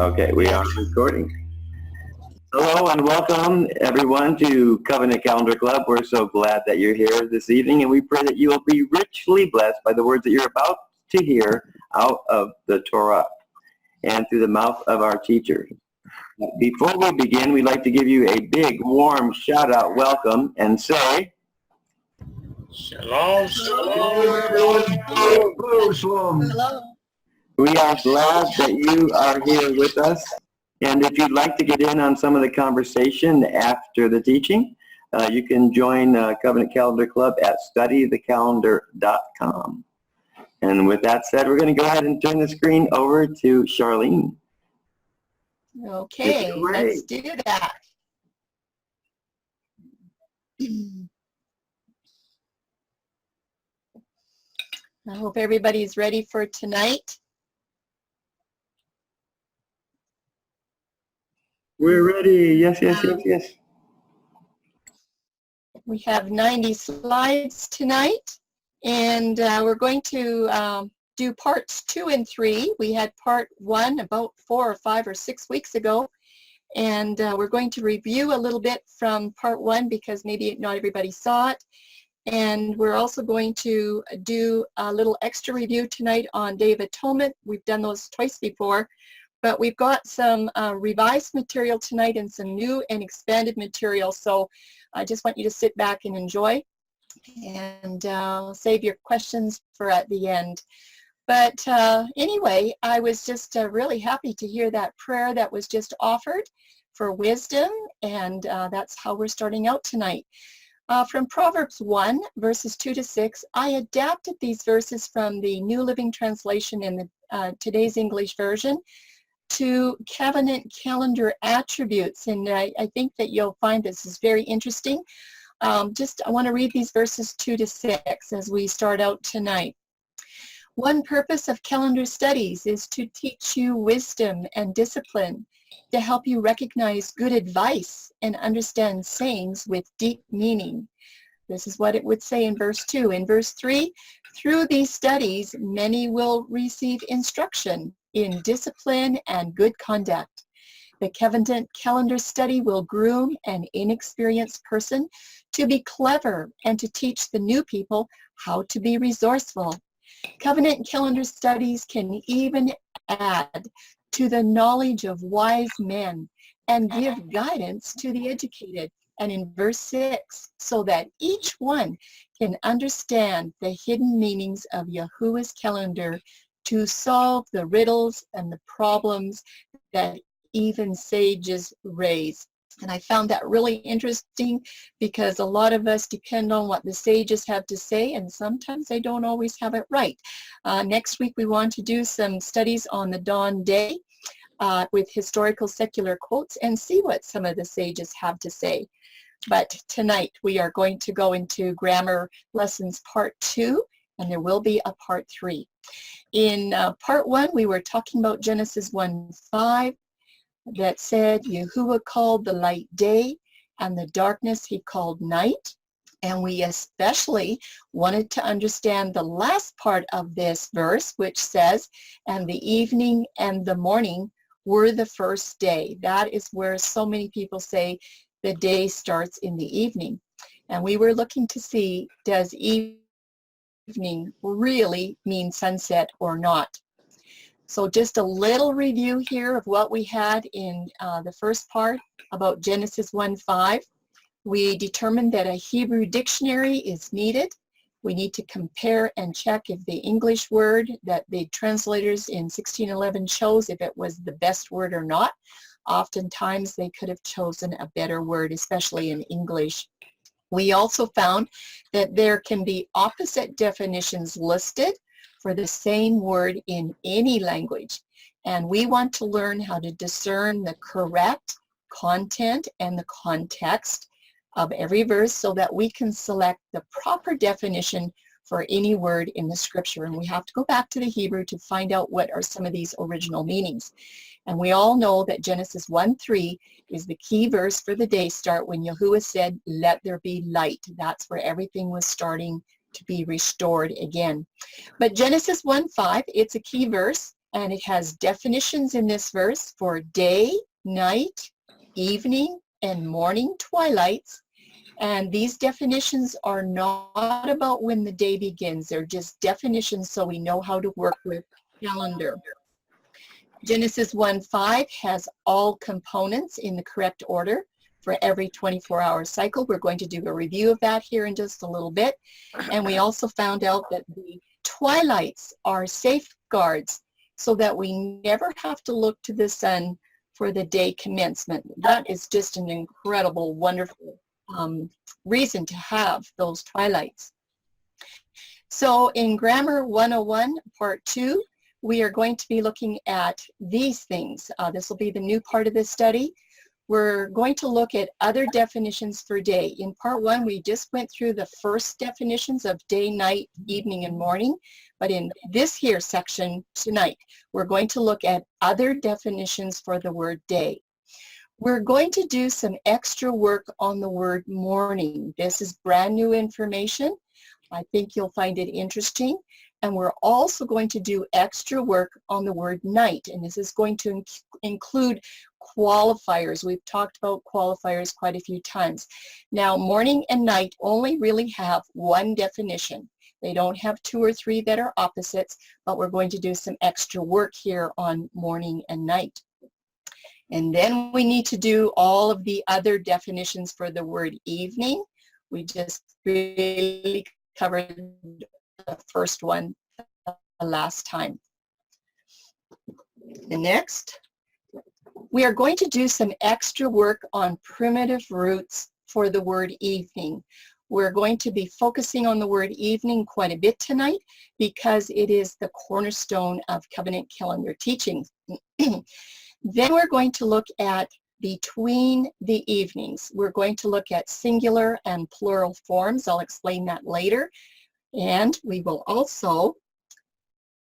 Okay, we are recording. Hello and welcome everyone to Covenant Calendar Club. We're so glad that you're here this evening, and we pray that you will be richly blessed by the words that you're about to hear out of the Torah and through the mouth of our teachers. Before we begin, we'd like to give you a big, warm shout-out welcome and say, Shalom, Shalom. we are glad that you are here with us. And if you'd like to get in on some of the conversation after the teaching, you can join Covenant Calendar Club at studythecalendar.com. And with that said, we're going to go ahead and turn the screen over to Charlene. Okay, let's do that. I hope everybody's ready for tonight. We're ready. Yes. We have 90 slides tonight, and we're going to do parts 2 and 3. We had part 1 about 4 or 5 or 6 weeks ago, and we're going to review a little bit from part 1 because maybe not everybody saw it. And we're also going to do a little extra review tonight on Day of Atonement. We've done those twice before, but we've got some revised material tonight and some new and expanded material. So I just want you to sit back and enjoy, and save your questions for at the end. But anyway, I was just really happy to hear that prayer that was just offered for wisdom, and that's how we're starting out tonight. From Proverbs 1, verses 2 to 6, I adapted these verses from the New Living Translation in the today's English version to Covenant Calendar attributes, and I think that you'll find this is very interesting. I want to read these verses 2 to 6 as we start out tonight. One purpose of calendar studies is to teach you wisdom and discipline, to help you recognize good advice and understand sayings with deep meaning. This is what it would say in verse 2. In verse 3, through these studies, many will receive instruction in discipline and good conduct. The Covenant Calendar study will groom an inexperienced person to be clever and to teach the new people how to be resourceful. Covenant Calendar studies can even add to the knowledge of wise men and give guidance to the educated. And in verse 6, so that each one can understand the hidden meanings of Yahuwah's calendar to solve the riddles and the problems that even sages raise. And I found that really interesting because a lot of us depend on what the sages have to say, and sometimes they don't always have it right. Next week we want to do some studies on the dawn day with historical secular quotes and see what some of the sages have to say. But tonight we are going to go into grammar lessons part 2, and there will be a part 3. In part 1 we were talking about Genesis 1:5. That said, Yahuwah called the light day, and the darkness he called night. And we especially wanted to understand the last part of this verse, which says, and the evening and the morning were the first day. That is where so many people say the day starts in the evening. And we were looking to see, does evening really mean sunset or not? So just a little review here of what we had in the first part about Genesis 1:5. We determined that a Hebrew dictionary is needed. We need to compare and check if the English word that the translators in 1611 chose, if it was the best word or not. Oftentimes they could have chosen a better word, especially in English. We also found that there can be opposite definitions listed for the same word in any language. And we want to learn how to discern the correct content and the context of every verse so that we can select the proper definition for any word in the scripture. And we have to go back to the Hebrew to find out what are some of these original meanings. And we all know that Genesis 1:3 is the key verse for the day start when Yahuwah said, let there be light. That's where everything was starting to be restored again. But Genesis 1:5, it's a key verse, And it has definitions in this verse for day, night, evening, and morning twilights. And these definitions are not about when the day begins. They're just definitions so we know how to work with calendar. Genesis 1:5 has all components in the correct order for every 24-hour cycle. We're going to do a review of that here in just a little bit. And we also found out that the twilights are safeguards so that we never have to look to the sun for the day commencement. That is just an incredible, wonderful reason to have those twilights. So in Grammar 101, Part 2, we are going to be looking at these things. This will be the new part of this study. We're going to look at other definitions for day. In Part 1, we just went through the first definitions of day, night, evening, and morning. But in this here section tonight, we're going to look at other definitions for the word day. We're going to do some extra work on the word morning. This is brand new information. I think you'll find it interesting. And we're also going to do extra work on the word night. And this is going to include qualifiers. We've talked about qualifiers quite a few times. Now, morning and night only really have one definition. They don't have two or three that are opposites, but we're going to do some extra work here on morning and night. And then we need to do all of the other definitions for the word evening. We just really covered the first one last time. The next, we are going to do some extra work on primitive roots for the word evening. We're going to be focusing on the word evening quite a bit tonight because it is the cornerstone of Covenant Calendar teachings. Then we're going to look at between the evenings. We're going to look at singular and plural forms. I'll explain that later. And we will also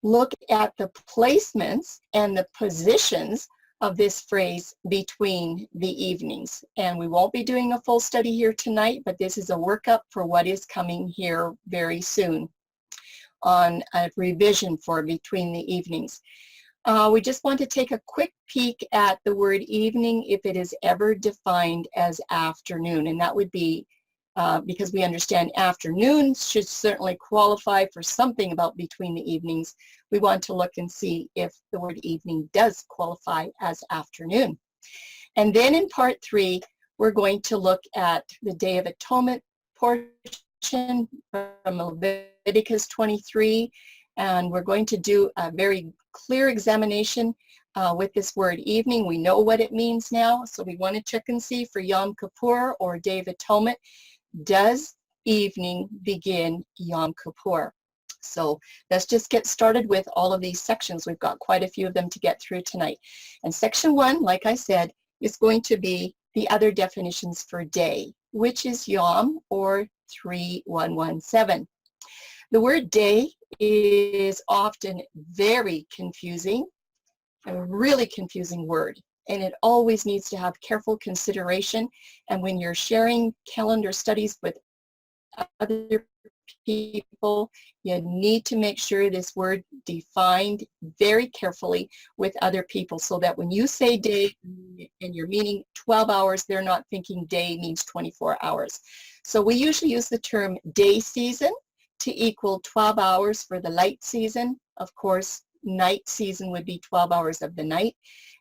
look at the placements and the positions of this phrase between the evenings. And we won't be doing a full study here tonight, but this is a workup for what is coming here very soon on a revision for between the evenings. We just want to take a quick peek at the word evening if it is ever defined as afternoon, and that would be because we understand afternoons should certainly qualify for something about between the evenings. We want to look and see if the word evening does qualify as afternoon. And then in Part 3, we're going to look at the Day of Atonement portion from Leviticus 23, and we're going to do a very clear examination with this word evening. We know what it means now, so we want to check and see for Yom Kippur or Day of Atonement. Does evening begin Yom Kippur? So let's just get started with all of these sections. We've got quite a few of them to get through tonight. And section 1, like I said, is going to be the other definitions for day, which is Yom or 3117. The word day is often very confusing, a really confusing word. And it always needs to have careful consideration. And when you're sharing calendar studies with other people, you need to make sure this word defined very carefully with other people so that when you say day and you're meaning 12 hours, they're not thinking day means 24 hours. So we usually use the term day season to equal 12 hours for the light season. Of course, night season would be 12 hours of the night.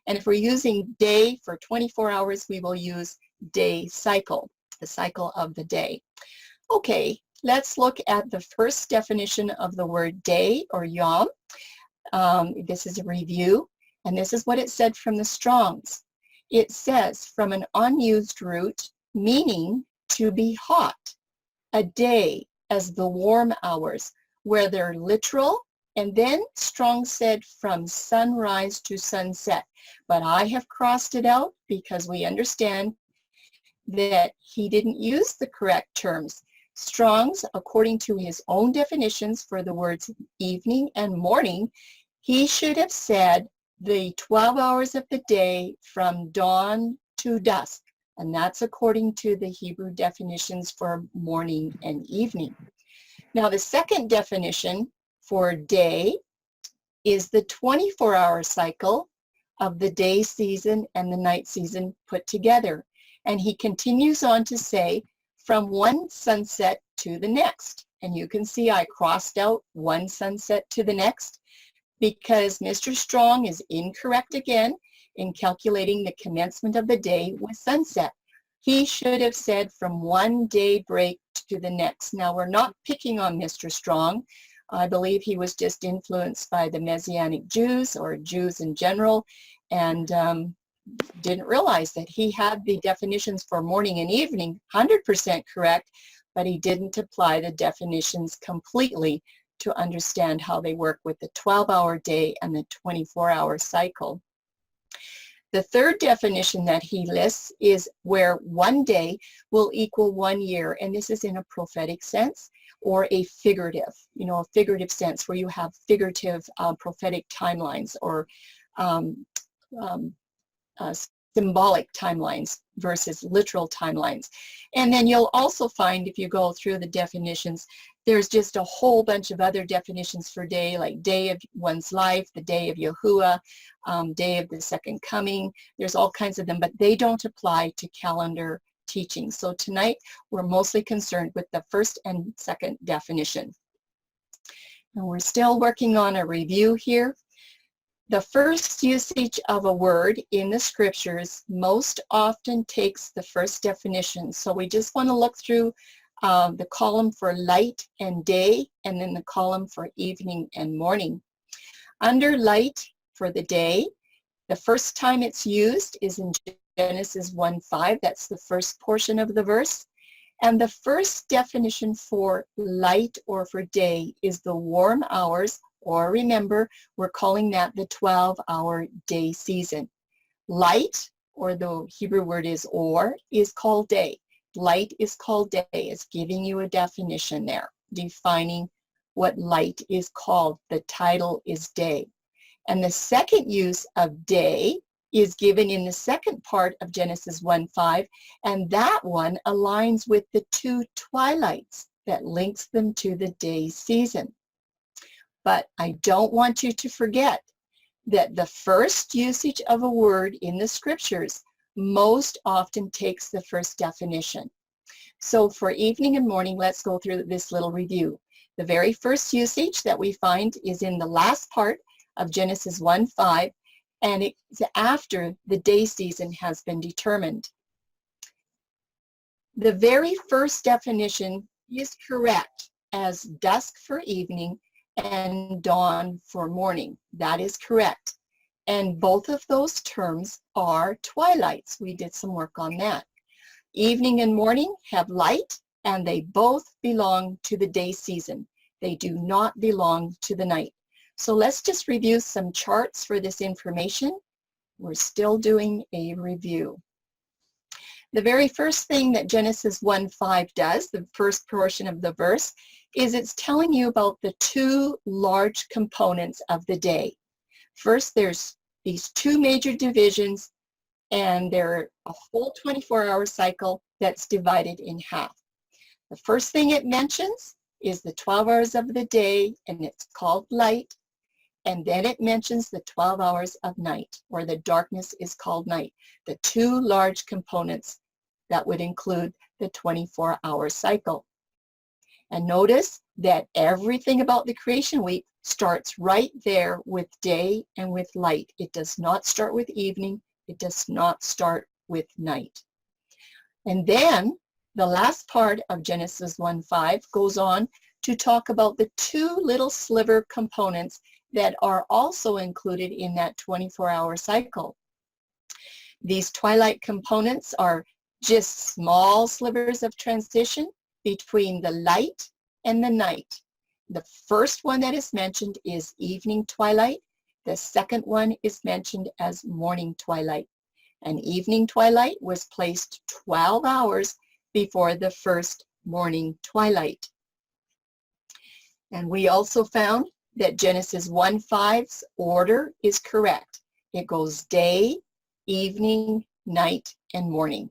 And if we're using day for 24 hours, we will use day cycle, the cycle of the day. Okay, let's look at the first definition of the word day or Yom. This is a review, and this is what it said from the Strong's. It says, from an unused root, meaning to be hot, a day as the warm hours, where they're literal. And then Strong said from sunrise to sunset. But I have crossed it out because we understand that he didn't use the correct terms. Strong's, according to his own definitions for the words evening and morning, he should have said the 12 hours of the day from dawn to dusk. And that's according to the Hebrew definitions for morning and evening. Now the second definition for day is the 24-hour cycle of the day season and the night season put together. And he continues on to say, from one sunset to the next. And you can see I crossed out one sunset to the next because Mr. Strong is incorrect again in calculating the commencement of the day with sunset. He should have said from one day break to the next. Now, we're not picking on Mr. Strong. I believe he was just influenced by the Messianic Jews or Jews in general, and didn't realize that he had the definitions for morning and evening 100% correct, but he didn't apply the definitions completely to understand how they work with the 12-hour day and the 24-hour cycle. The third definition that he lists is where one day will equal 1 year, and this is in a prophetic sense or a figurative, a figurative sense where you have figurative prophetic timelines or symbolic timelines versus literal timelines. And then you'll also find, if you go through the definitions, there's just a whole bunch of other definitions for day, like day of one's life, the day of Yahuwah, day of the second coming. There's all kinds of them, but they don't apply to calendar teaching. So tonight, we're mostly concerned with the first and second definition. And we're still working on a review here. The first usage of a word in the scriptures most often takes the first definition. So we just want to look through the column for light and day, and then the column for evening and morning. Under light for the day, the first time it's used is in Genesis 1:5. That's the first portion of the verse. And the first definition for light or for day is the warm hours, or remember, we're calling that the 12-hour day season. Light, or the Hebrew word is or, is called day. Light is called day. It's giving you a definition there, defining what light is called. The title is day. And the second use of day is given in the second part of Genesis 1:5, and that one aligns with the two twilights that links them to the day season. But I don't want you to forget that the first usage of a word in the scriptures most often takes the first definition. So for evening and morning, let's go through this little review. The very first usage that we find is in the last part of Genesis 1:5, and it's after the day season has been determined. The very first definition is correct as dusk for evening and dawn for morning. That is correct. And both of those terms are twilights. We did some work on that. Evening and morning have light, and they both belong to the day season. They do not belong to the night. So let's just review some charts for this information. We're still doing a review. The very first thing that Genesis 1:5 does, the first portion of the verse, is it's telling you about the two large components of the day. First, there's these two major divisions, and they're a whole 24-hour cycle that's divided in half. The first thing it mentions is the 12 hours of the day, and it's called light. And then it mentions the 12 hours of night, or the darkness is called night. The two large components that would include the 24-hour cycle. And notice that everything about the creation week starts right there with day and with light. It does not start with evening. It does not start with night. And then the last part of Genesis 1:5 goes on to talk about the two little sliver components that are also included in that 24-hour cycle. These twilight components are just small slivers of transition between the light and the night. The first one that is mentioned is evening twilight. The second one is mentioned as morning twilight. And evening twilight was placed 12 hours before the first morning twilight. And we also found that Genesis 1:5's order is correct. It goes day, evening, night, and morning.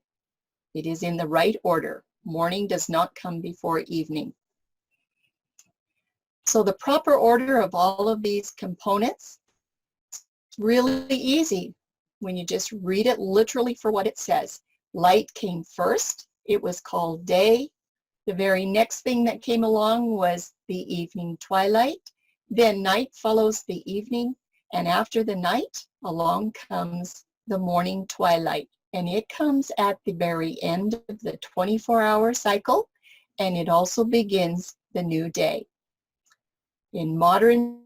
It is in the right order. Morning does not come before evening. So the proper order of all of these components is really easy when you just read it literally for what it says. Light came first. It was called day. The very next thing that came along was the evening twilight. Then night follows the evening, and after the night, along comes the morning twilight. And it comes at the very end of the 24-hour cycle, and it also begins the new day. In modern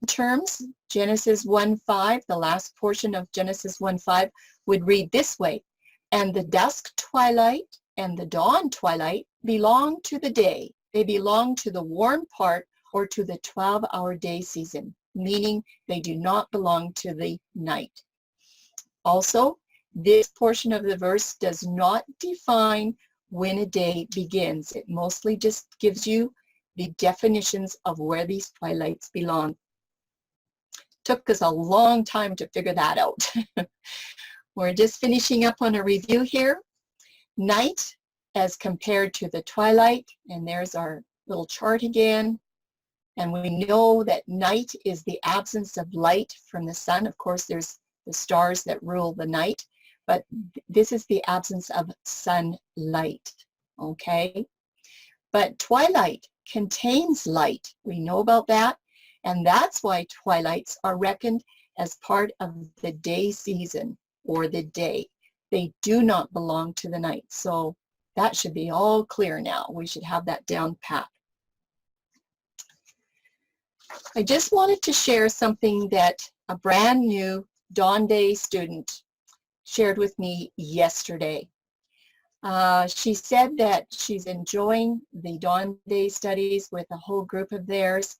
terms, Genesis 1:5, the last portion of Genesis 1:5 would read this way: and the dusk twilight and the dawn twilight belong to the day. They belong to the warm part or to the 12-hour day season, meaning they do not belong to the night. Also, this portion of the verse does not define when a day begins. It mostly just gives you the definitions of where these twilights belong. Took us a long time to figure that out. We're just finishing up on a review here. Night as compared to the twilight, and there's our little chart again. And we know that night is the absence of light from the sun. Of course, there's the stars that rule the night, but this is the absence of sunlight, okay? But twilight contains light. We know about that, and that's why twilights are reckoned as part of the day season or the day. They do not belong to the night. So that should be all clear now. We should have that down pat. I just wanted to share something that a brand new Dawn Day student shared with me yesterday. She said that she's enjoying the Dawn Day studies with a whole group of theirs,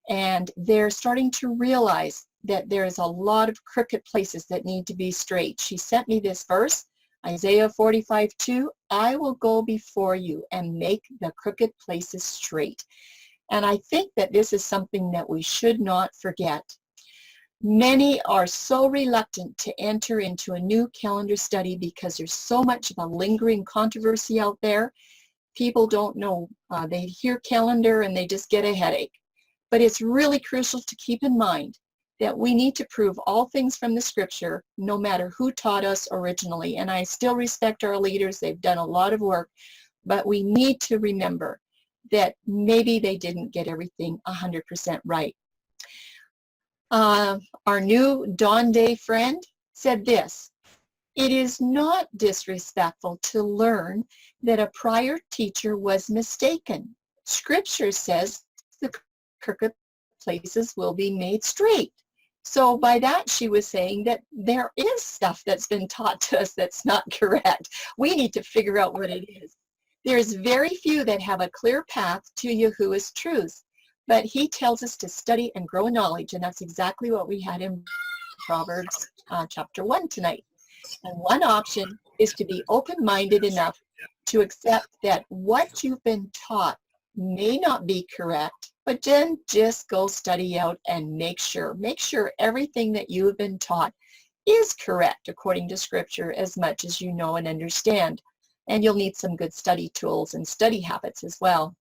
and they're starting to realize that there's a lot of crooked places that need to be straight. She sent me this verse, Isaiah 45:2, I will go before you and make the crooked places straight. And I think that this is something that we should not forget. Many are so reluctant to enter into a new calendar study because there's so much of a lingering controversy out there. People don't know. They hear calendar and they just get a headache. But it's really crucial to keep in mind that we need to prove all things from the scripture, no matter who taught us originally. And I still respect our leaders. They've done a lot of work. But we need to remember that maybe they didn't get everything 100% right. Our new Dawn Day friend said this: it is not disrespectful to learn that a prior teacher was mistaken. Scripture says the crooked places will be made straight. So by that, she was saying that there is stuff that's been taught to us that's not correct. We need to figure out what it is. There's very few that have a clear path to Yahuwah's truths, but he tells us to study and grow in knowledge, and that's exactly what we had in Proverbs chapter 1 tonight. And one option is to be open-minded enough to accept that what you've been taught may not be correct, but then just go study out and make sure everything that you have been taught is correct according to Scripture as much as you know and understand. And you'll need some good study tools and study habits as well.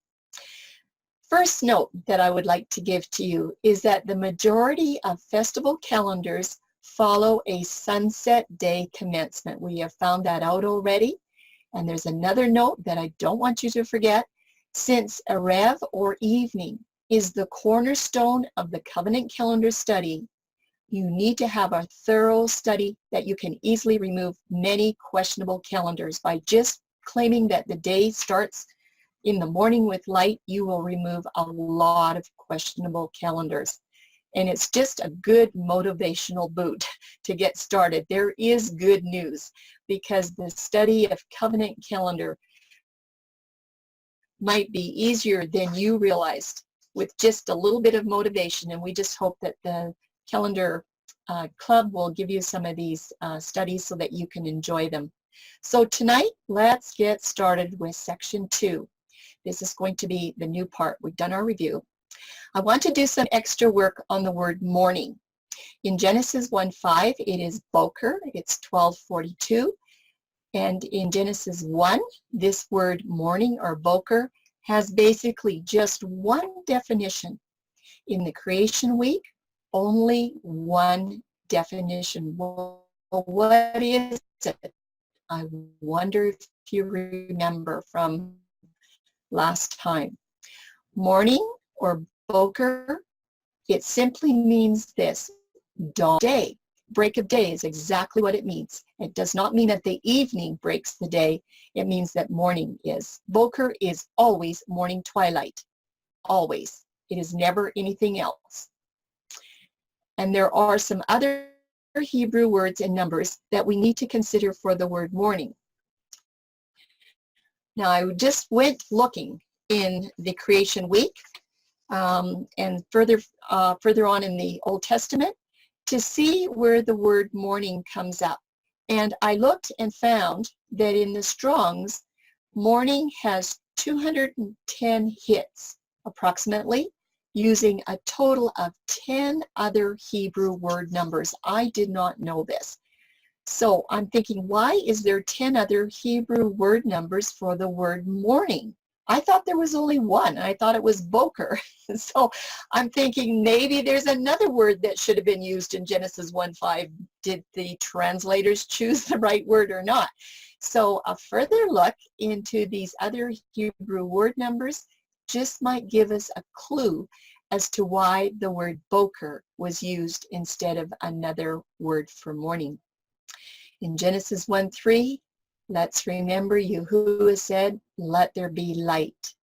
First note that I would like to give to you is that the majority of festival calendars follow a sunset day commencement. We have found that out already. And there's another note that I don't want you to forget. Since Erev or evening is the cornerstone of the covenant calendar study, you need to have a thorough study that you can easily remove many questionable calendars. By just claiming that the day starts in the morning with light, you will remove a lot of questionable calendars. And it's just a good motivational boot to get started. There is good news because the study of covenant calendar might be easier than you realized with just a little bit of motivation. And we just hope that the calendar club will give you some of these studies so that you can enjoy them. So tonight, let's get started with section 2. This is going to be the new part. We've done our review. I want to do some extra work on the word morning. In Genesis 1:5, it is Boker. It's 12:42. And in Genesis 1, this word morning or Boker has basically just one definition. In the creation week, only one definition. Well, what is it? I wonder if you remember from last time. Morning or boker, it simply means this: dawn day. Break of day is exactly what it means. It does not mean that the evening breaks the day. It means that morning is. Boker is always morning twilight. Always. It is never anything else. And there are some other Hebrew words and numbers that we need to consider for the word morning. Now, I just went looking in the creation week and further on in the Old Testament to see where the word morning comes up. And I looked and found that in the Strong's, morning has 210 hits, approximately, using a total of 10 other Hebrew word numbers. I did not know this. So I'm thinking, why is there 10 other Hebrew word numbers for the word morning? I thought there was only one. I thought it was boker. So I'm thinking maybe there's another word that should have been used in Genesis 1:5. Did the translators choose the right word or not? So a further look into these other Hebrew word numbers just might give us a clue as to why the word boker was used instead of another word for morning. In Genesis 1:3, let's remember Yahuwah said, "Let there be light."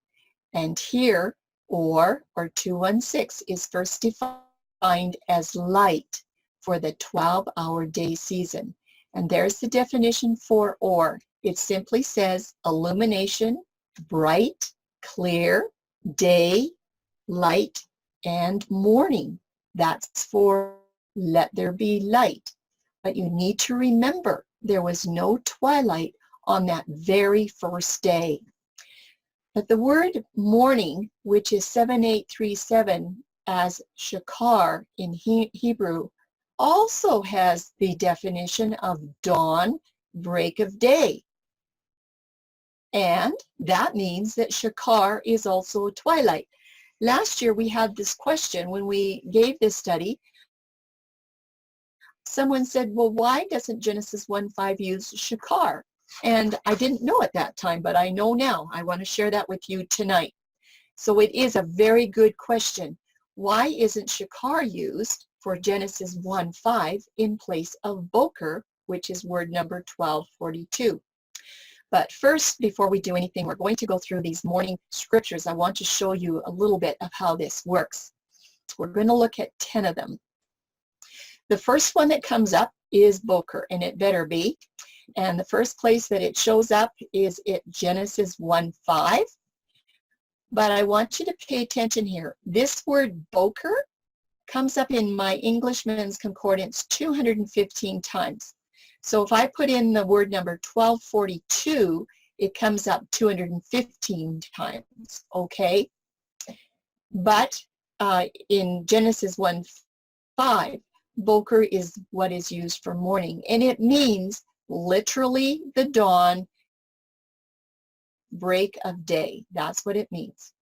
And here, or 2:16, is first defined as light for the 12-hour day season. And there's the definition for or. It simply says illumination, bright, clear, day, light, and morning. That's for let there be light. But you need to remember there was no twilight on that very first day. But the word morning, which is 7837 as shakar in Hebrew, also has the definition of dawn, break of day. And that means that shakar is also twilight. Last year we had this question when we gave this study. Someone said, well, why doesn't Genesis 1:5 use shakar? And I didn't know at that time, but I know now. I want to share that with you tonight. So it is a very good question. Why isn't shakar used for Genesis 1:5 in place of boker, which is word number 1242? But first, before we do anything, we're going to go through these morning scriptures. I want to show you a little bit of how this works. We're going to look at 10 of them. The first one that comes up is boker, and it better be. And the first place that it shows up is at Genesis 1:5. But I want you to pay attention here. This word boker comes up in my Englishman's Concordance 215 times. So if I put in the word number 1242, it comes up 215 times, okay? But in Genesis 1:5, boker is what is used for morning, and it means literally the dawn, break of day. That's what it means.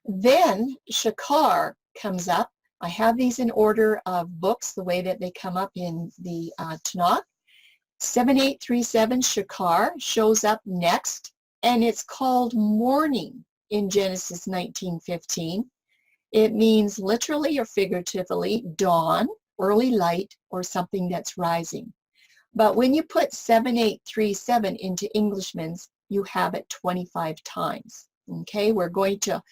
Then shakar comes up. I have these in order of books, the way that they come up in the Tanakh. 7837 shakar shows up next, and it's called morning in Genesis 19:15. It means literally or figuratively dawn, early light, or something that's rising. But when you put 7837 into Englishman's, you have it 25 times. Okay, we're going to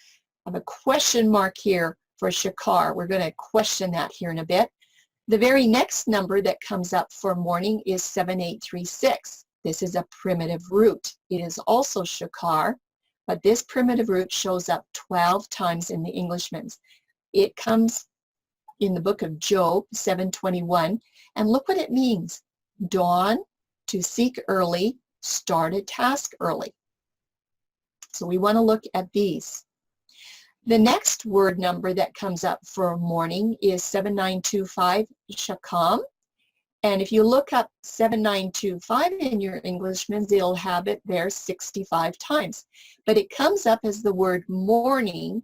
have a question mark here for shakar. We're going to question that here in a bit. The very next number that comes up for morning is 7836. This is a primitive root. It is also shakar, but this primitive root shows up 12 times in the Englishman's. It comes in the book of Job 7:21, and look what it means. Dawn, to seek early, start a task early. So we want to look at these. The next word number that comes up for morning is 7925 shakam, And if you look up 7925 in your Englishman's, it'll have it there 65 times. But it comes up as the word morning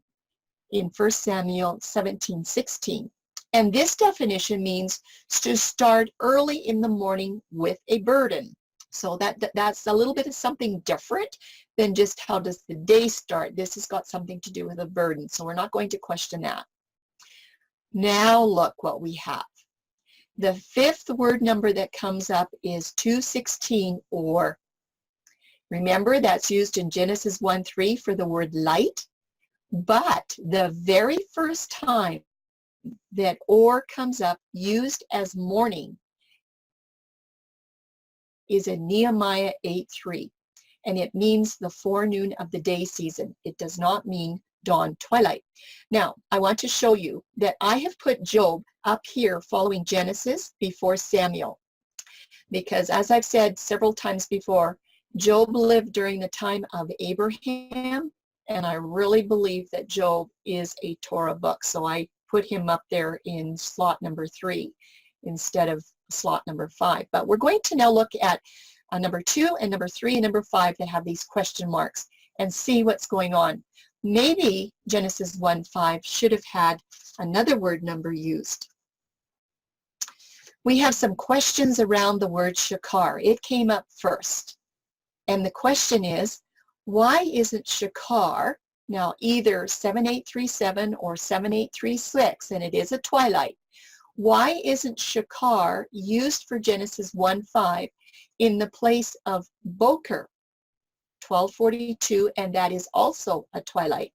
in 1 Samuel 17:16. And this definition means to start early in the morning with a burden. So that's a little bit of something different than just how does the day start. This has got something to do with a burden. So we're not going to question that. Now look what we have. The fifth word number that comes up is 216, or. Remember, that's used in Genesis 1:3 for the word light. But the very first time that or comes up used as morning is in Nehemiah 8:3, and it means the forenoon of the day season. It does not mean dawn, twilight. Now, I want to show you that I have put Job up here following Genesis before Samuel, because as I've said several times before, Job lived during the time of Abraham, and I really believe that Job is a Torah book, so I put him up there in slot number 3 instead of slot number 5. But we're going to now look at number 2 and number 3 and number 5 that have these question marks and see what's going on. Maybe Genesis 1:5 should have had another word number used. We have some questions around the word shakar. It came up first. And the question is, why isn't shakar now either 7837 or 7836, and it is a twilight? Why isn't shakar used for Genesis 1:5 in the place of boker, 1242, and that is also a twilight?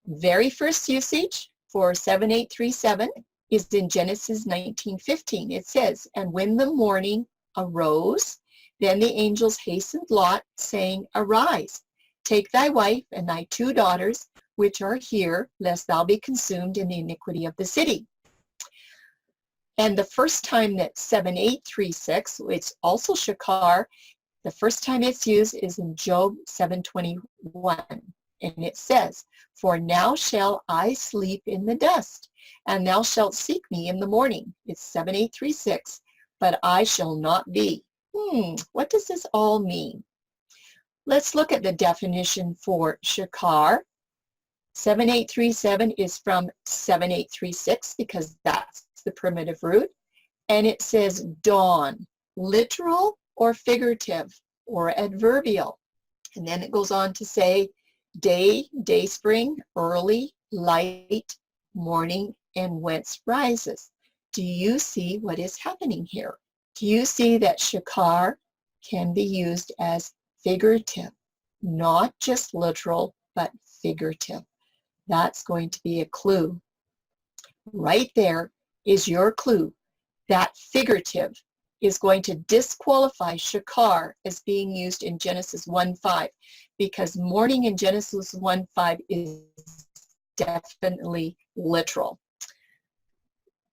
Very first usage for 7837 is in Genesis 19:15. It says, "And when the morning arose, then the angels hastened Lot, saying, Arise, take thy wife and thy 2 daughters, which are here, lest thou be consumed in the iniquity of the city." And the first time that 7836, it's also shakar, the first time it's used is in Job 7:21. And it says, "For now shall I sleep in the dust, and thou shalt seek me in the morning." It's 7836, "But I shall not be." What does this all mean? Let's look at the definition for shakar. 7837 is from 7836 because that's the primitive root. And it says dawn, literal or figurative or adverbial. And then it goes on to say day, day spring, early, light, morning, and whence rises. Do you see what is happening here? Do you see that shakar can be used as figurative, not just literal, but figurative? That's going to be a clue. Right there is your clue. That figurative is going to disqualify shakar as being used in Genesis 1:5, because morning in Genesis 1:5 is definitely literal.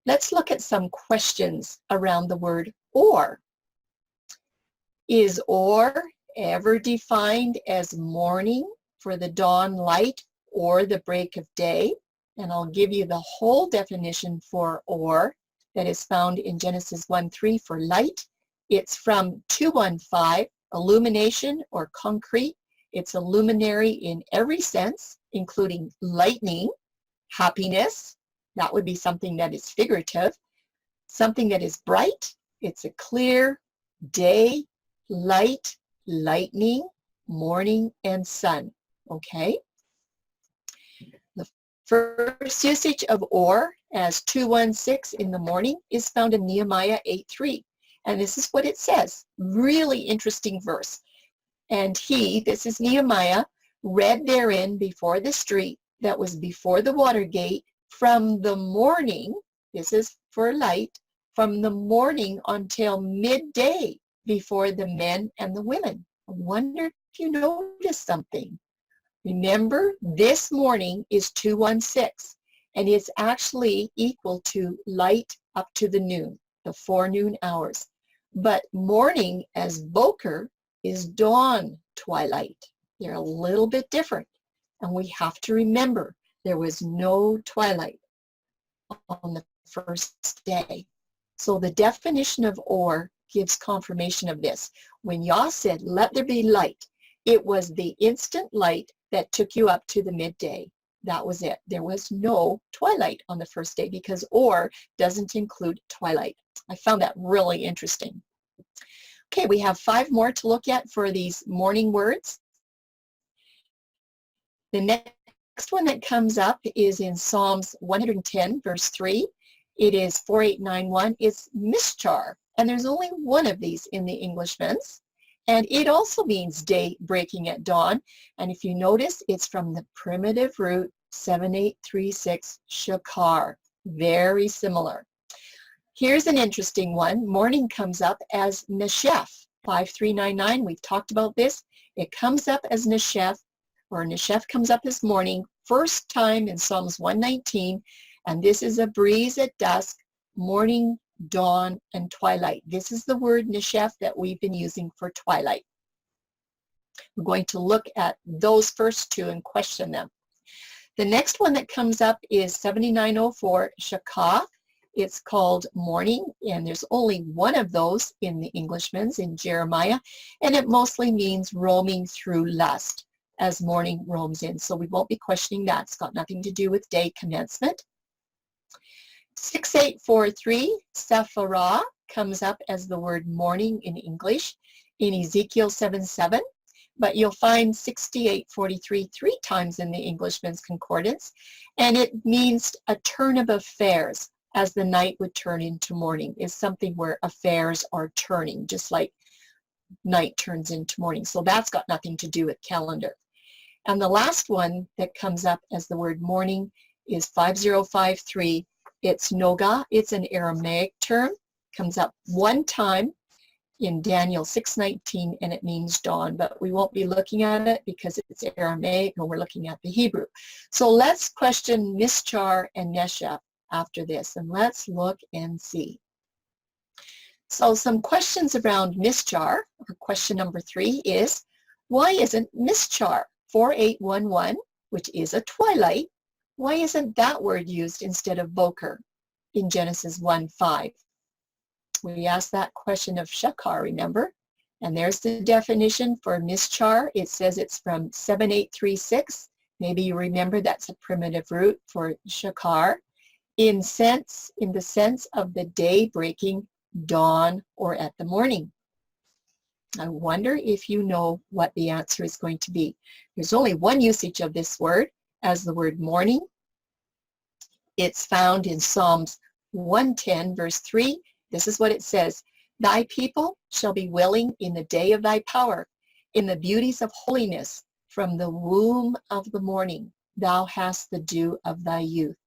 Let's look at some questions around the word or. Is or ever defined as morning for the dawn light or the break of day? And I'll give you the whole definition for or that is found in Genesis 1:3 for light. It's from 2:15, illumination or concrete. It's a luminary in every sense, including lightning, happiness. That would be something that is figurative. Something that is bright. It's a clear day, light, lightning, morning, and sun. Okay? The first usage of or as 2:16 in the morning is found in Nehemiah 8:3. And this is what it says. Really interesting verse. "And he," this is Nehemiah, "read therein before the street that was before the water gate from the morning," this is for light, "from the morning until midday before the men and the women." I wonder if you noticed something. Remember, this morning is 2:16, and it's actually equal to light up to the noon, the forenoon hours. But morning as boker is dawn, twilight. They're a little bit different, and we have to remember there was no twilight on the first day. So the definition of or gives confirmation of this. When Yah said, let there be light, it was the instant light that took you up to the midday. That was it. There was no twilight on the first day because or doesn't include twilight. I found that really interesting. Okay, we have 5 more to look at for these morning words. The next one that comes up is in Psalms 110, verse 3. It is 4891. It's Mishchar, and there's only one of these in the Englishman's. And it also means day breaking at dawn. And if you notice, it's from the primitive root 7836 shakar. Very similar. Here's an interesting one. Morning comes up as neshef. 5399, we've talked about this. It comes up as neshef, or neshef comes up as morning, first time in Psalms 119. And this is a breeze at dusk, morning, dawn, and twilight. This is the word neshef that we've been using for twilight. We're going to look at those first 2 and question them. The next one that comes up is 7904, shakah. It's called morning, and there's only one of those in the Englishman's, in Jeremiah, and it mostly means roaming through lust as morning roams in. So we won't be questioning that. It's got nothing to do with day commencement. 6843, Sephirah, comes up as the word morning in English in Ezekiel 7:7, but you'll find 6843 3 times in the Englishman's Concordance, and it means a turn of affairs as the night would turn into morning, is something where affairs are turning, just like night turns into morning. So that's got nothing to do with calendar. And the last one that comes up as the word morning is 5053. It's Noga. It's an Aramaic term. Comes up one time in Daniel 6:19, and it means dawn, but we won't be looking at it because it's Aramaic and we're looking at the Hebrew. So let's question Mishchar and Neshef after this, and let's look and see. So some questions around Mishchar, or question number 3 is, why isn't Mishchar 4811, which is a twilight, why isn't that word used instead of Boker in Genesis 1:5? We asked that question of Shakar, remember? And there's the definition for Mishchar. It says it's from 7836. Maybe you remember that's a primitive root for Shakar. In the sense of the day breaking, dawn, or at the morning. I wonder if you know what the answer is going to be. There's only one usage of this word as the word morning. It's found in Psalms 110, verse 3. This is what it says. Thy people shall be willing in the day of thy power, in the beauties of holiness, from the womb of the morning. Thou hast the dew of thy youth.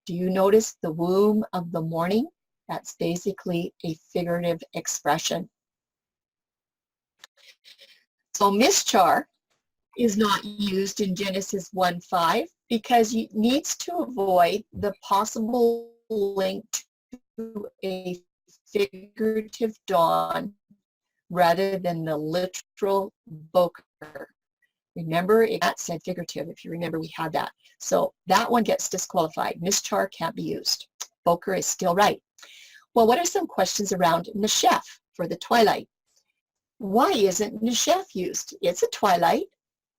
Do you notice the womb of the morning? That's basically a figurative expression. So Mishchar is not used in Genesis 1:5 because it needs to avoid the possible link to a figurative dawn rather than the literal Boker. Remember, that said figurative. If you remember, we had that. So that one gets disqualified. Mishchar can't be used. Boker is still right. Well, what are some questions around Neshef for the twilight? Why isn't Neshef used? It's a twilight.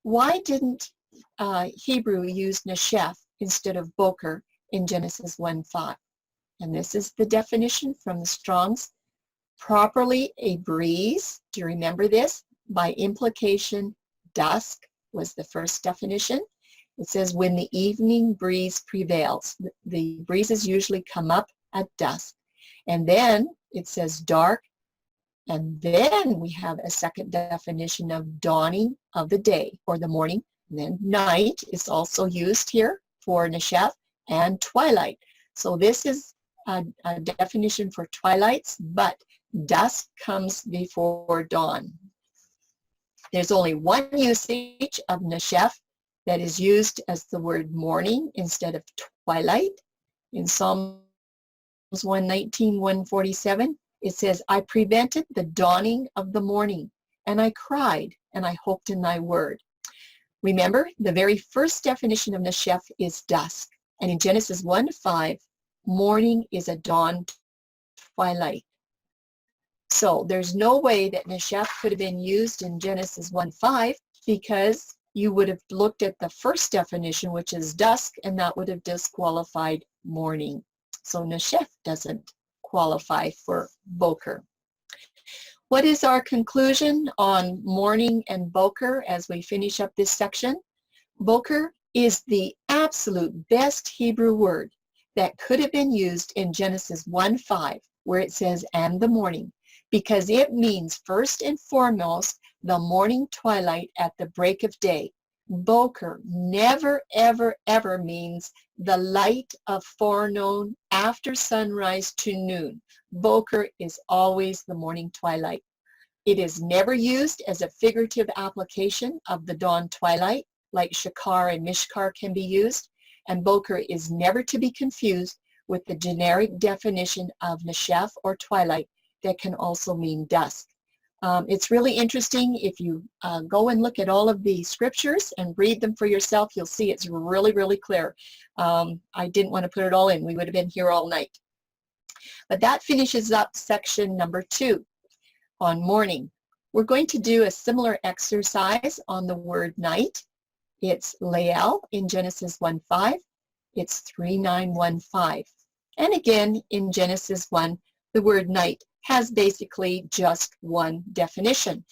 Why didn't Hebrew use Neshef instead of Boker in Genesis 1:5? And this is the definition from the Strong's. Properly a breeze. Do you remember this? By implication, dusk was the first definition. It says when the evening breeze prevails. The breezes usually come up at dusk. And then it says dark. And then we have a second definition of dawning of the day or the morning. And then night is also used here for Neshef, and twilight. So this is a definition for twilights, but dusk comes before dawn. There's only one usage of Neshef that is used as the word morning instead of twilight. In Psalms 119, 147, it says, I prevented the dawning of the morning, and I cried, and I hoped in thy word. Remember, the very first definition of Neshef is dusk. And in Genesis 1:5, morning is a dawn twilight. So there's no way that Neshef could have been used in Genesis 1:5 because you would have looked at the first definition, which is dusk, and that would have disqualified morning. So Neshef doesn't qualify for Boker. What is our conclusion on morning and Boker as we finish up this section? Boker is the absolute best Hebrew word that could have been used in Genesis 1:5, where it says, and the morning, because it means first and foremost the morning twilight at the break of day. Boker never, ever, ever means the light of forenoon after sunrise to noon. Boker is always the morning twilight. It is never used as a figurative application of the dawn twilight, like Shakar and Mishkar can be used, and Boker is never to be confused with the generic definition of Neshef or twilight that can also mean dusk. It's really interesting. If you go and look at all of the scriptures and read them for yourself, you'll see it's really, really clear. I didn't want to put it all in. We would have been here all night. But that finishes up section number 2 on morning. We're going to do a similar exercise on the word night. It's Leal in Genesis 1:5. It's 3915. And again, in Genesis 1, the word night has basically just one definition.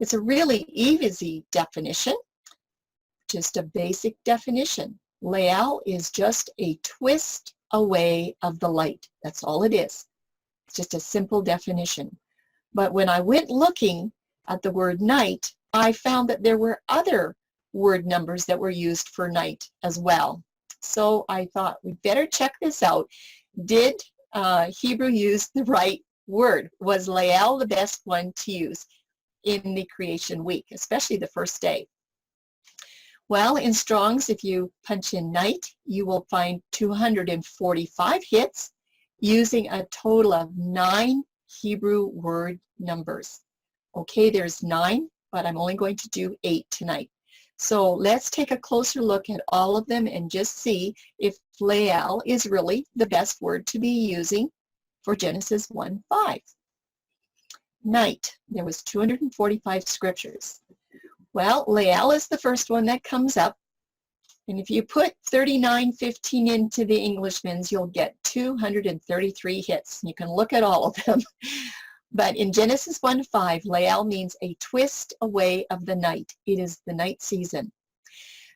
It's a really easy definition, just a basic definition. Leal is just a twist away of the light. That's all it is. It's just a simple definition. But when I went looking at the word night, I found that there were other word numbers that were used for night as well. So I thought we better check this out. Did Hebrew use the right word? Was Leal the best one to use in the creation week, especially the first day? Well, in Strong's, if you punch in night, you will find 245 hits using a total of 9 Hebrew word numbers. Okay, there's 9, but I'm only going to do 8 tonight. So let's take a closer look at all of them and just see if Leal is really the best word to be using for Genesis 1:5. Night, there was 245 scriptures. Well, Leal is the first one that comes up. And if you put 3915 into the Englishman's, you'll get 233 hits. You can look at all of them. But in Genesis 1:5, Leal means a twist away of the night. It is the night season.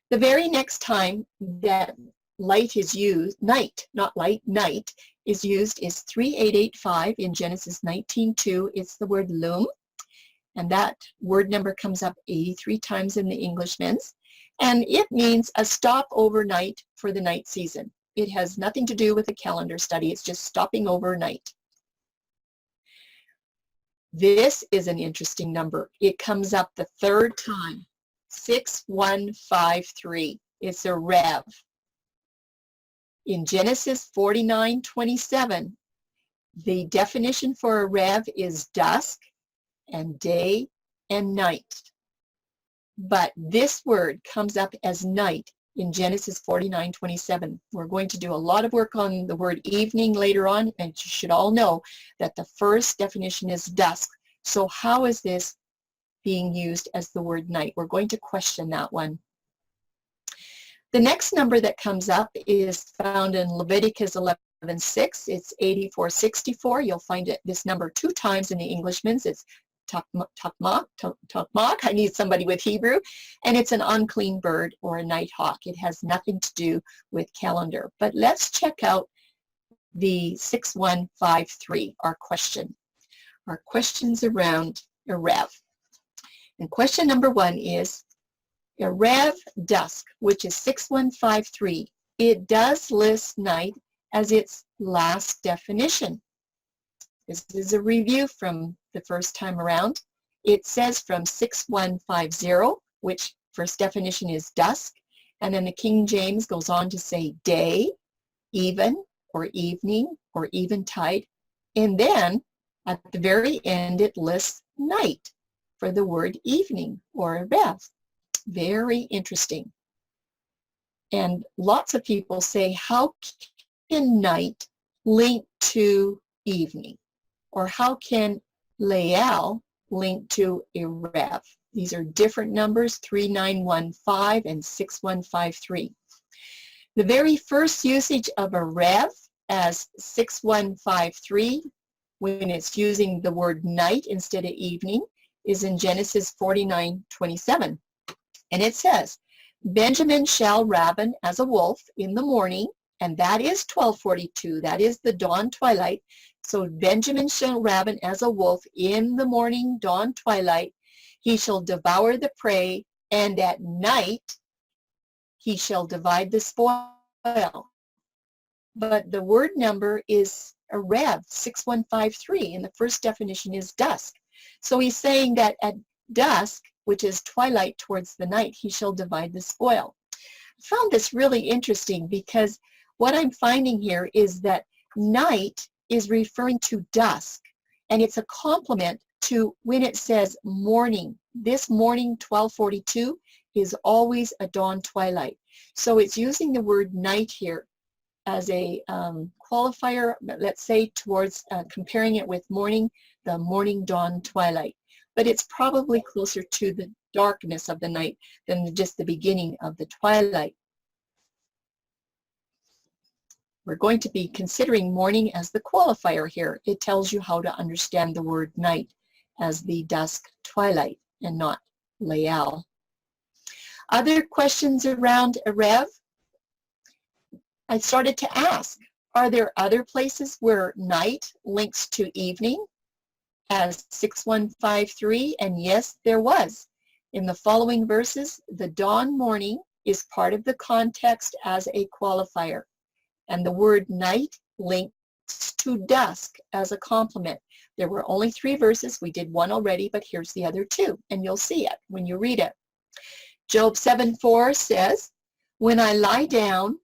The very next time that light is used, night, not light, night, is used is 3885 in Genesis 19:2. It's the word loom. And that word number comes up 83 times in the Englishman's. And it means a stop overnight for the night season. It has nothing to do with a calendar study. It's just stopping overnight. This is an interesting number. It comes up the third time, 6153. It's a rev. In Genesis 49:27, the definition for a rev is dusk and day and night. But this word comes up as night in Genesis 49:27. We're going to do a lot of work on the word evening later on, and you should all know that the first definition is dusk. So how is this being used as the word night? We're going to question that one. The next number that comes up is found in Leviticus 11:6. It's 8464. You'll find this number 2 times in the Englishman's. It's Takmak. I need somebody with Hebrew. And it's an unclean bird or a night hawk. It has nothing to do with calendar. But let's check out the 6153, our question. Our questions around Erev. And question number 1 is, Erev dusk, which is 6153. It does list night as its last definition. This is a review from the first time around. It says from 6150, which first definition is dusk, and then the King James goes on to say day, even, or evening, or eventide, and then at the very end it lists night for the word evening, or rev. Very interesting. And lots of people say, how can night link to evening? Or how can Lael link to Erev? These are different numbers, 3915 and 6153. The very first usage of Erev as 6153, when it's using the word night instead of evening, is in Genesis 49:27. And it says, Benjamin shall raven as a wolf in the morning, and that is 12:42. That is the dawn twilight. So Benjamin shall raven as a wolf in the morning, dawn twilight. He shall devour the prey, and at night he shall divide the spoil. But the word number is Erev, 6153, and the first definition is dusk. So he's saying that at dusk, which is twilight towards the night, he shall divide the spoil. I found this really interesting because what I'm finding here is that night is referring to dusk, and it's a complement to when it says morning. This morning, 12:42, is always a dawn twilight. So it's using the word night here as a qualifier, let's say, towards comparing it with morning, the morning, dawn, twilight. But it's probably closer to the darkness of the night than just the beginning of the twilight. We're going to be considering morning as the qualifier here. It tells you how to understand the word night as the dusk twilight and not Lael. Other questions around Erev? I started to ask, are there other places where night links to evening as 6153? And yes, there was. In the following verses, the dawn morning is part of the context as a qualifier, and the word night links to dusk as a complement. There were only 3 verses. We did one already, but here's the other 2, and you'll see it when you read it. Job 7:4 says, when I lie down,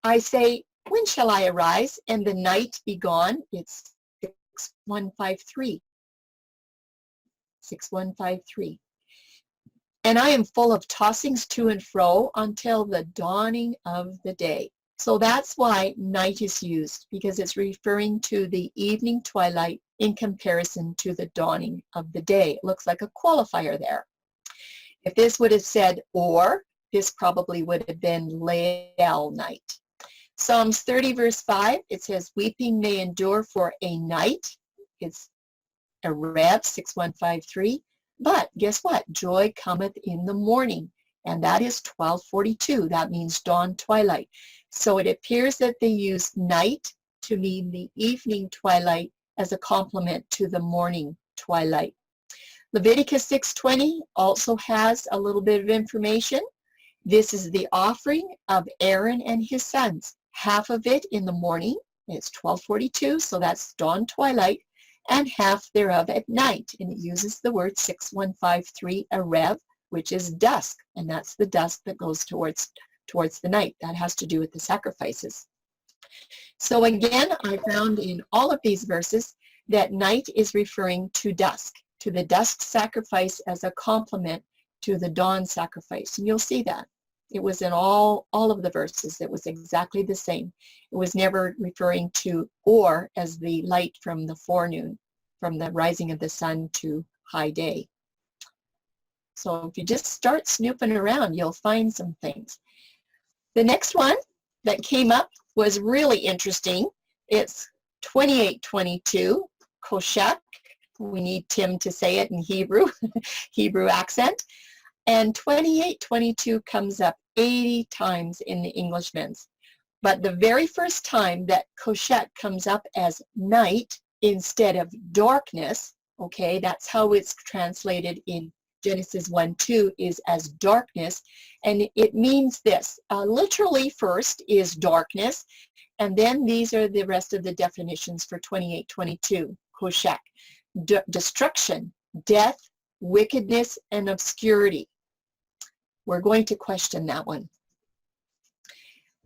I say, when shall I arise and the night be gone? It's 6153. 6153. And I am full of tossings to and fro until the dawning of the day. So that's why night is used, because it's referring to the evening twilight in comparison to the dawning of the day. It looks like a qualifier there. If this would have said or, this probably would have been Lael night. Psalms 30 verse 5, it says, weeping may endure for a night. It's Erev 6153. But guess what? Joy cometh in the morning. And that is 12:42. That means dawn twilight. So it appears that they use night to mean the evening twilight as a complement to the morning twilight. Leviticus 6:20 also has a little bit of information. This is the offering of Aaron and his sons. Half of it in the morning, it's 12:42, so that's dawn twilight, and half thereof at night. And it uses the word 6153 Erev, which is dusk, and that's the dusk that goes towards the night. That has to do with the sacrifices. So again, I found in all of these verses that night is referring to dusk, to the dusk sacrifice as a complement to the dawn sacrifice. And you'll see that. It was in all of the verses. It was exactly the same. It was never referring to or as the light from the forenoon, from the rising of the sun to high day. So if you just start snooping around, you'll find some things. The next one that came up was really interesting. It's 2822, Koshak. We need Tim to say it in Hebrew, Hebrew accent. And 2822 comes up 80 times in the Englishman's. But the very first time that Koshak comes up as night instead of darkness, okay, that's how it's translated in Genesis 1:2, is as darkness, and it means this. Literally first is darkness, and then these are the rest of the definitions for 2822, Koshak. Destruction, death, wickedness, and obscurity. We're going to question that one.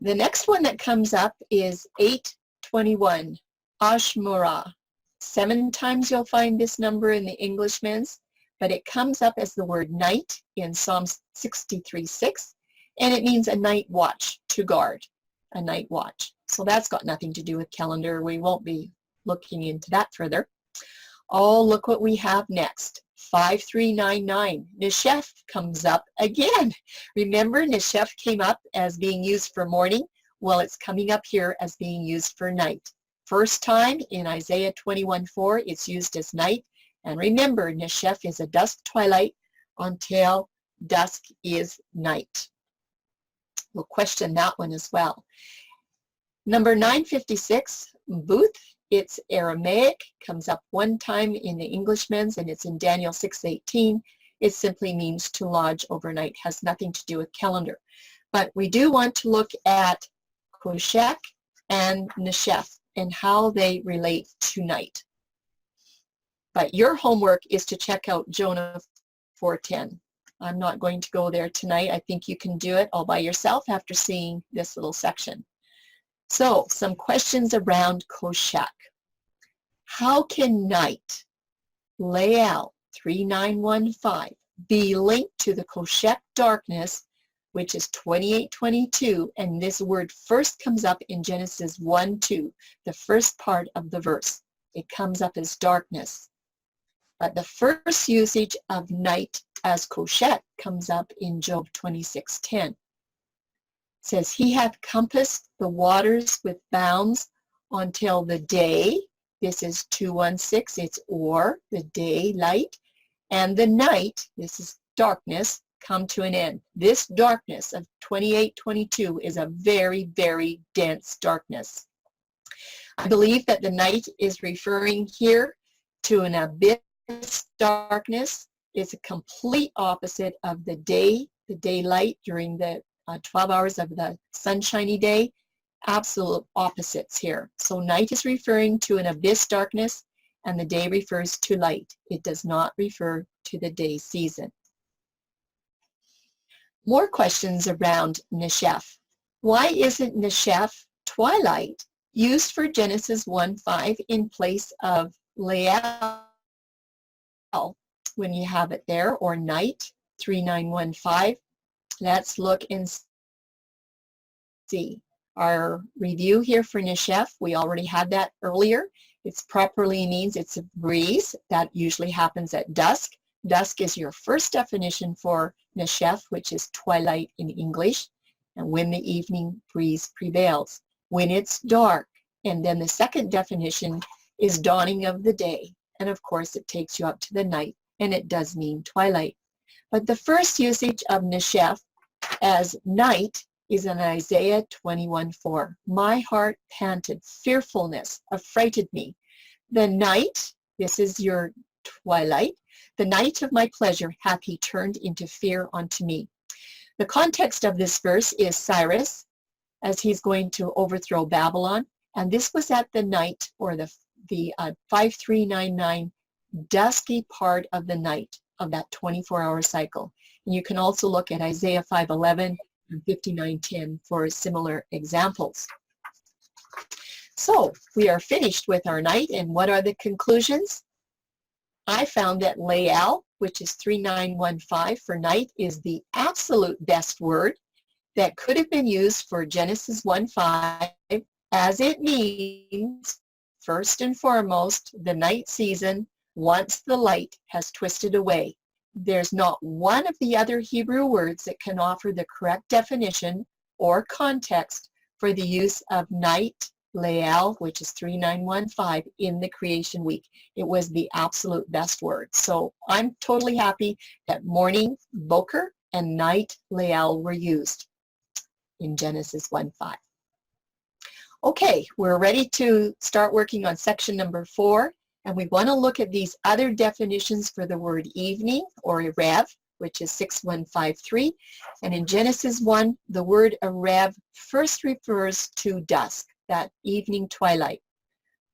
The next one that comes up is 821, Ashmurah. 7 times you'll find this number in the Englishman's, but it comes up as the word night in Psalms 63:6, and it means a night watch, to guard, a night watch. So that's got nothing to do with calendar. We won't be looking into that further. Oh, look what we have next. 5399. Neshef comes up again. Remember, Neshef came up as being used for morning. Well, it's coming up here as being used for night. First time in Isaiah 21:4, it's used as night. And remember, Neshef is a dusk twilight until dusk is night. We'll question that one as well. Number 956, Booth. It's Aramaic, comes up one time in the Englishman's, and it's in Daniel 6:18. It simply means to lodge overnight, has nothing to do with calendar. But we do want to look at Koshek and Neshef and how they relate to night. But your homework is to check out Jonah 4:10. I'm not going to go there tonight. I think you can do it all by yourself after seeing this little section. So, some questions around Koshek. How can night, Lael 3915, be linked to the Koshek darkness, which is 28:22, and this word first comes up in Genesis 1:2, the first part of the verse. It comes up as darkness. But the first usage of night as Koshek comes up in Job 26:10. Says, he hath compassed the waters with bounds until the day, this is 2:16, it's or, the daylight, and the night, this is darkness, come to an end. This darkness of 28:22 is a very, very dense darkness. I believe that the night is referring here to an abyss darkness. It's a complete opposite of the day, the daylight during the 12 hours of the sunshiny day. Absolute opposites here. So night is referring to an abyss darkness, and the day refers to light. It does not refer to the day season. More questions around Neshef. Why isn't Neshef, twilight, used for Genesis 1:5 in place of Lael when you have it there, or night 3915? Let's look and see. Our review here for Neshef, we already had that earlier. It properly means it's a breeze. That usually happens at dusk. Dusk is your first definition for Neshef, which is twilight in English, and when the evening breeze prevails. When it's dark, and then the second definition is dawning of the day. And of course, it takes you up to the night, and it does mean twilight. But the first usage of Neshef as night is in Isaiah 21:4. My heart panted, fearfulness affrighted me. The night, this is your twilight, the night of my pleasure hath he turned into fear unto me. The context of this verse is Cyrus, as he's going to overthrow Babylon, and this was at the night, or the 5399 dusky part of the night of that 24-hour cycle. And you can also look at Isaiah 5:11 and 59:10 for similar examples. So we are finished with our night, and what are the conclusions? I found that Lael, which is 3915 for night, is the absolute best word that could have been used for Genesis 1:5, as it means, first and foremost, the night season once the light has twisted away. There's not one of the other Hebrew words that can offer the correct definition or context for the use of night, Lael, which is 3915, in the creation week. It was the absolute best word. So I'm totally happy that morning, Boker, and night, Lael, were used in Genesis 1:5. Okay, we're ready to start working on section number 4. And we want to look at these other definitions for the word evening, or Erev, which is 6153. And in Genesis 1, the word Erev first refers to dusk, that evening twilight.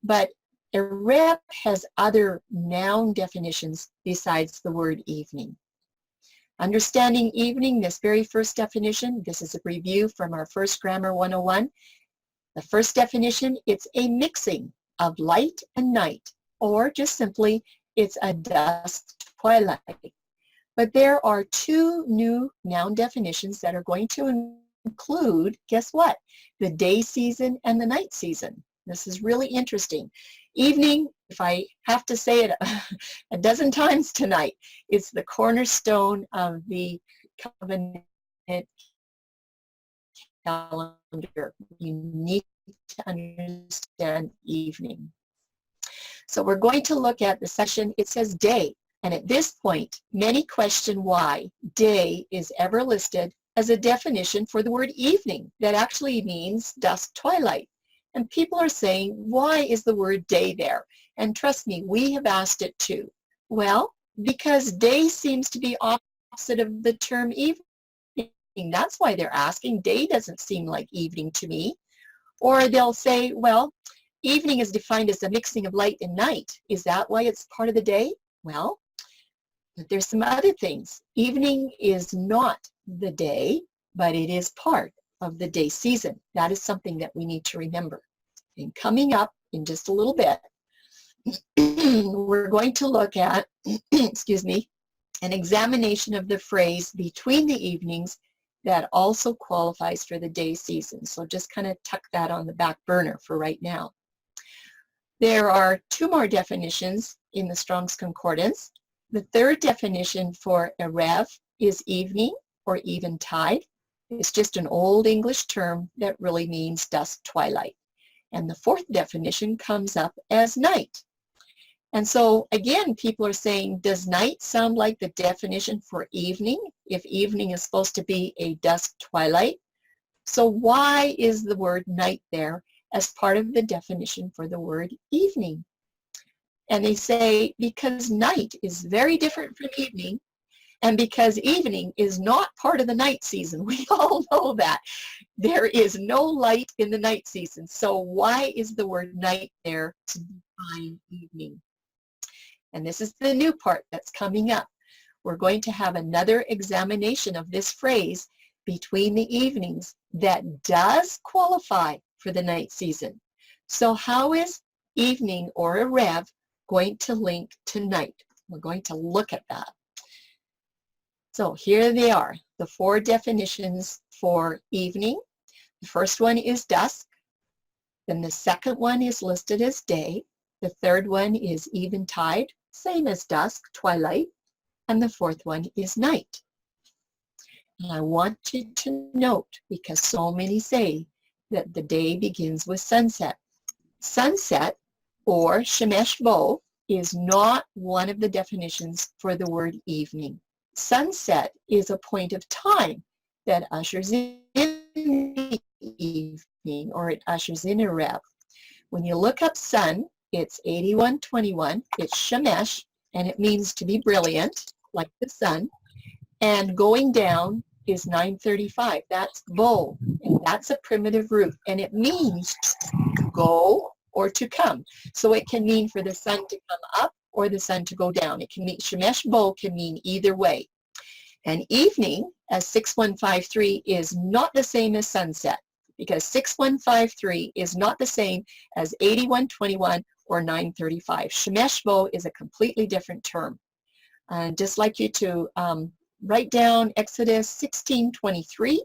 But Erev has other noun definitions besides the word evening. Understanding evening, this very first definition, this is a review from our first Grammar 101. The first definition, it's a mixing of light and night, or just simply, it's a dusk twilight. But there are two new noun definitions that are going to include, guess what? The day season and the night season. This is really interesting. Evening, if I have to say it a dozen times tonight, is the cornerstone of the covenant calendar. You need to understand evening. So we're going to look at the section, it says day. And at this point, many question why day is ever listed as a definition for the word evening that actually means dusk twilight. And people are saying, why is the word day there? And trust me, we have asked it too. Well, because day seems to be opposite of the term evening. That's why they're asking. Day doesn't seem like evening to me. Or they'll say, well, evening is defined as the mixing of light and night. Is that why it's part of the day? Well, there's some other things. Evening is not the day, but it is part of the day season. That is something that we need to remember. And coming up in just a little bit, we're going to look at, excuse me, an examination of the phrase between the evenings that also qualifies for the day season. So just kind of tuck that on the back burner for right now. There are two more definitions in the Strong's Concordance. The third definition for erev is evening or eventide. It's just an old English term that really means dusk twilight. And the fourth definition comes up as night. And so again, people are saying, does night sound like the definition for evening if evening is supposed to be a dusk twilight? So why is the word night there as part of the definition for the word evening? And they say because night is very different from evening, and because evening is not part of the night season. We all know that. There is no light in the night season. So why is the word night there to define evening? And this is the new part that's coming up. We're going to have another examination of this phrase between the evenings that does qualify for the night season. So how is evening or erev going to link to night? We're going to look at that. So here they are, the four definitions for evening. The first one is dusk. Then the second one is listed as day. The third one is eventide, same as dusk, twilight. And the fourth one is night. And I want you to note, because so many say that the day begins with sunset. Sunset, or shemesh bo, is not one of the definitions for the word evening. Sunset is a point of time that ushers in the evening, or it ushers in erev. When you look up sun, it's 8121, it's shemesh, and it means to be brilliant, like the sun. And going down is 935, that's bo, and that's a primitive root, and it means to go or to come. So it can mean for the sun to come up or the sun to go down. It can mean, shemesh bo can mean either way. And evening, as 6153, is not the same as sunset, because 6153 is not the same as 8121 or 935. Shemesh bo is a completely different term. And just like you to write down Exodus 16:23,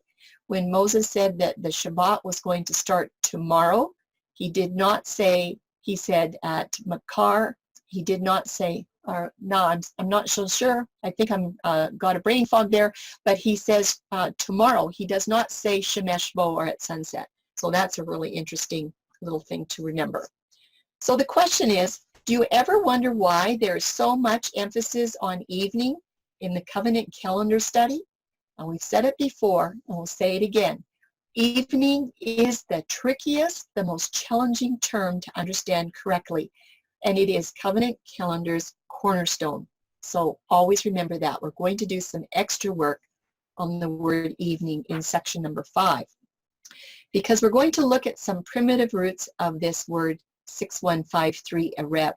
when Moses said that the Shabbat was going to start tomorrow, he did not say, he said at Makar, he did not say, or no, I'm not so sure. I think I'm got a brain fog there, but he says tomorrow. He does not say shemesh bo or at sunset. So that's a really interesting little thing to remember. So the question is, do you ever wonder why there is so much emphasis on evening in the covenant calendar study? And we've said it before, and we'll say it again. Evening is the trickiest, the most challenging term to understand correctly, and it is covenant calendar's cornerstone. So always remember that. We're going to do some extra work on the word evening in section number 5, because we're going to look at some primitive roots of this word 6153 erev.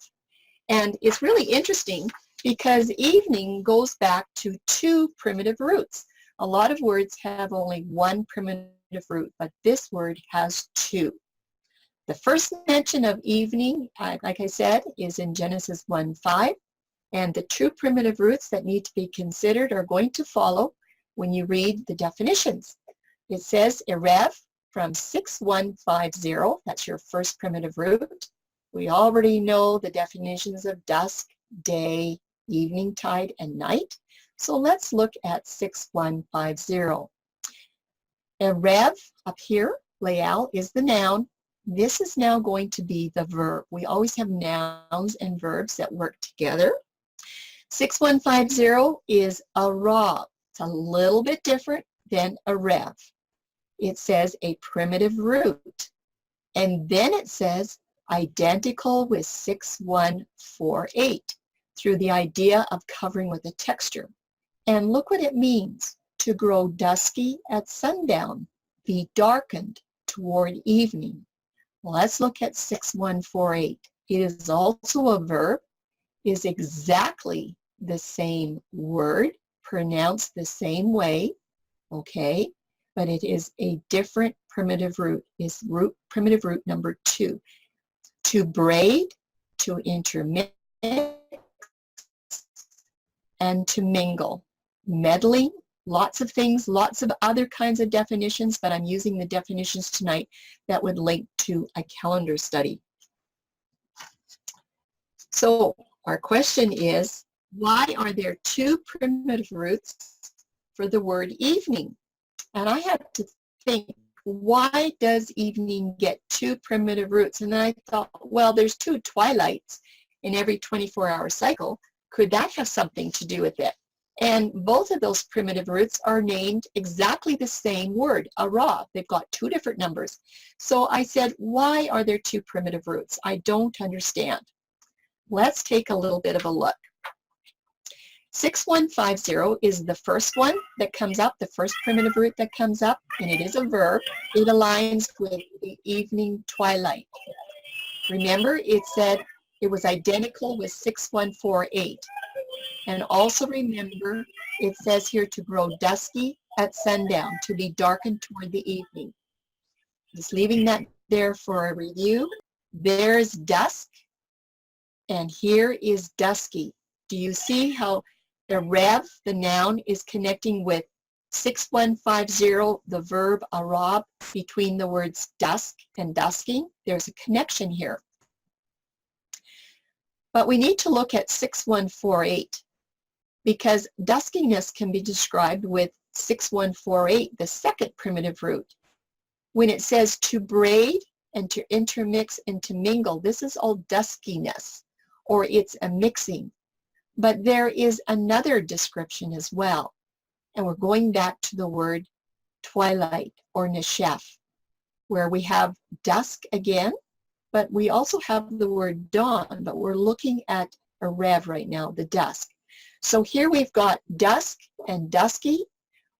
And it's really interesting because evening goes back to 2 primitive roots. A lot of words have only 1 primitive root, but this word has 2. The first mention of evening, like I said, is in Genesis 1:5, and the 2 primitive roots that need to be considered are going to follow when you read the definitions. It says erev from 6150, that's your first primitive root, We already know the definitions of dusk, day, evening tide, and night. So let's look at 6150. Rev up here, Lael, is the noun. This is now going to be the verb. We always have nouns and verbs that work together. 6150 is a rav. It's a little bit different than a rev. It says a primitive root. And then it says identical with 6148 through the idea of covering with a texture. And look what it means: to grow dusky at sundown, be darkened toward evening. Let's look at 6148. It is also a verb, is exactly the same word, pronounced the same way, okay? But it is a different primitive root. Is primitive root number 2. To braid, to intermix, and to mingle. Meddling, lots of things, lots of other kinds of definitions, but I'm using the definitions tonight that would link to a calendar study. So our question is, why are there 2 primitive roots for the word evening? And I had to think, why does evening get 2 primitive roots? And then I thought, well, there's 2 twilights in every 24-hour cycle. Could that have something to do with it? And both of those primitive roots are named exactly the same word, arav. They've got 2 different numbers. So I said, why are there 2 primitive roots? I don't understand. Let's take a little bit of a look. 6150 is the first one that comes up, the first primitive root that comes up, and it is a verb. It aligns with the evening twilight. Remember, it said it was identical with 6148. And also remember, it says here to grow dusky at sundown, to be darkened toward the evening. Just leaving that there for a review. There's dusk, and here is dusky. Do you see how the rev, the noun, is connecting with 6150, the verb arab, between the words dusk and dusking? There's a connection here. But we need to look at 6148 because duskiness can be described with 6148, the second primitive root. When it says to braid and to intermix and to mingle, this is all duskiness, or it's a mixing. But there is another description as well, and we're going back to the word twilight or neshef, where we have dusk again, but we also have the word dawn, but we're looking at a rev right now, the dusk. So here we've got dusk and dusky.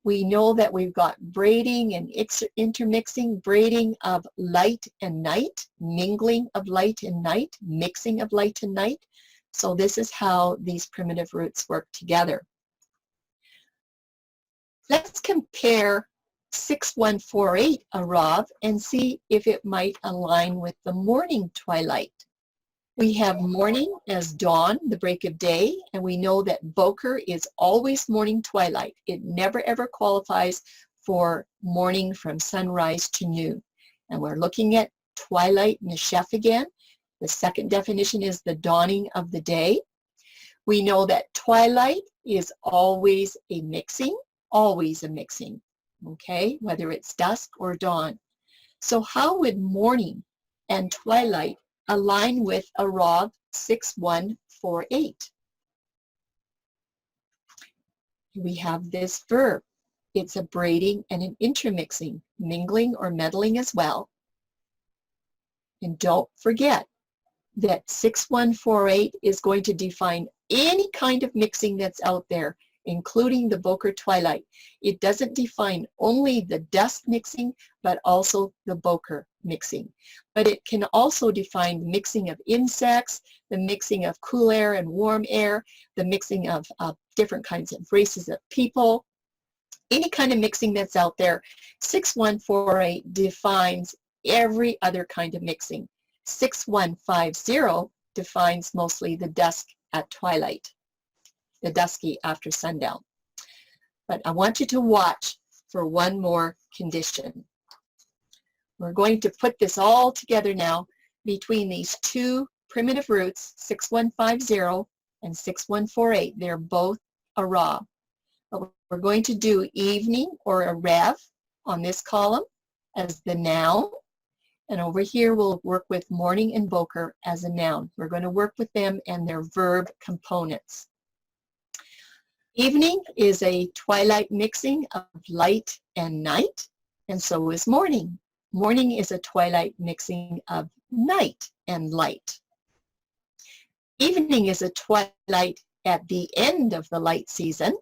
We know that we've got braiding and intermixing, braiding of light and night, mingling of light and night, mixing of light and night. So this is how these primitive roots work together. Let's compare 6148 arav and see if it might align with the morning twilight. We have morning as dawn, the break of day, and we know that boker is always morning twilight. It never ever qualifies for morning from sunrise to noon. And we're looking at twilight neshef again. The second definition is the dawning of the day. We know that twilight is always a mixing, okay, whether it's dusk or dawn. So how would morning and twilight align with arav 6148? We have this verb. It's a braiding and an intermixing, mingling or meddling as well. And don't forget that 6148 is going to define any kind of mixing that's out there, including the boker twilight. It doesn't define only the dusk mixing, but also the boker mixing. But it can also define mixing of insects, the mixing of cool air and warm air, the mixing of different kinds of races of people. Any kind of mixing that's out there, 6148 defines every other kind of mixing. 6150 defines mostly the dusk at twilight, the dusky after sundown. But I want you to watch for one more condition. We're going to put this all together now between these two primitive roots, 6150 and 6148. They're both a Rav. But we're going to do evening or a Rev on this column as the noun. And over here we'll work with morning and boker as a noun. We're going to work with them and their verb components. Evening is a twilight mixing of light and night, and so is morning. Morning is a twilight mixing of night and light. Evening is a twilight at the end of the light season,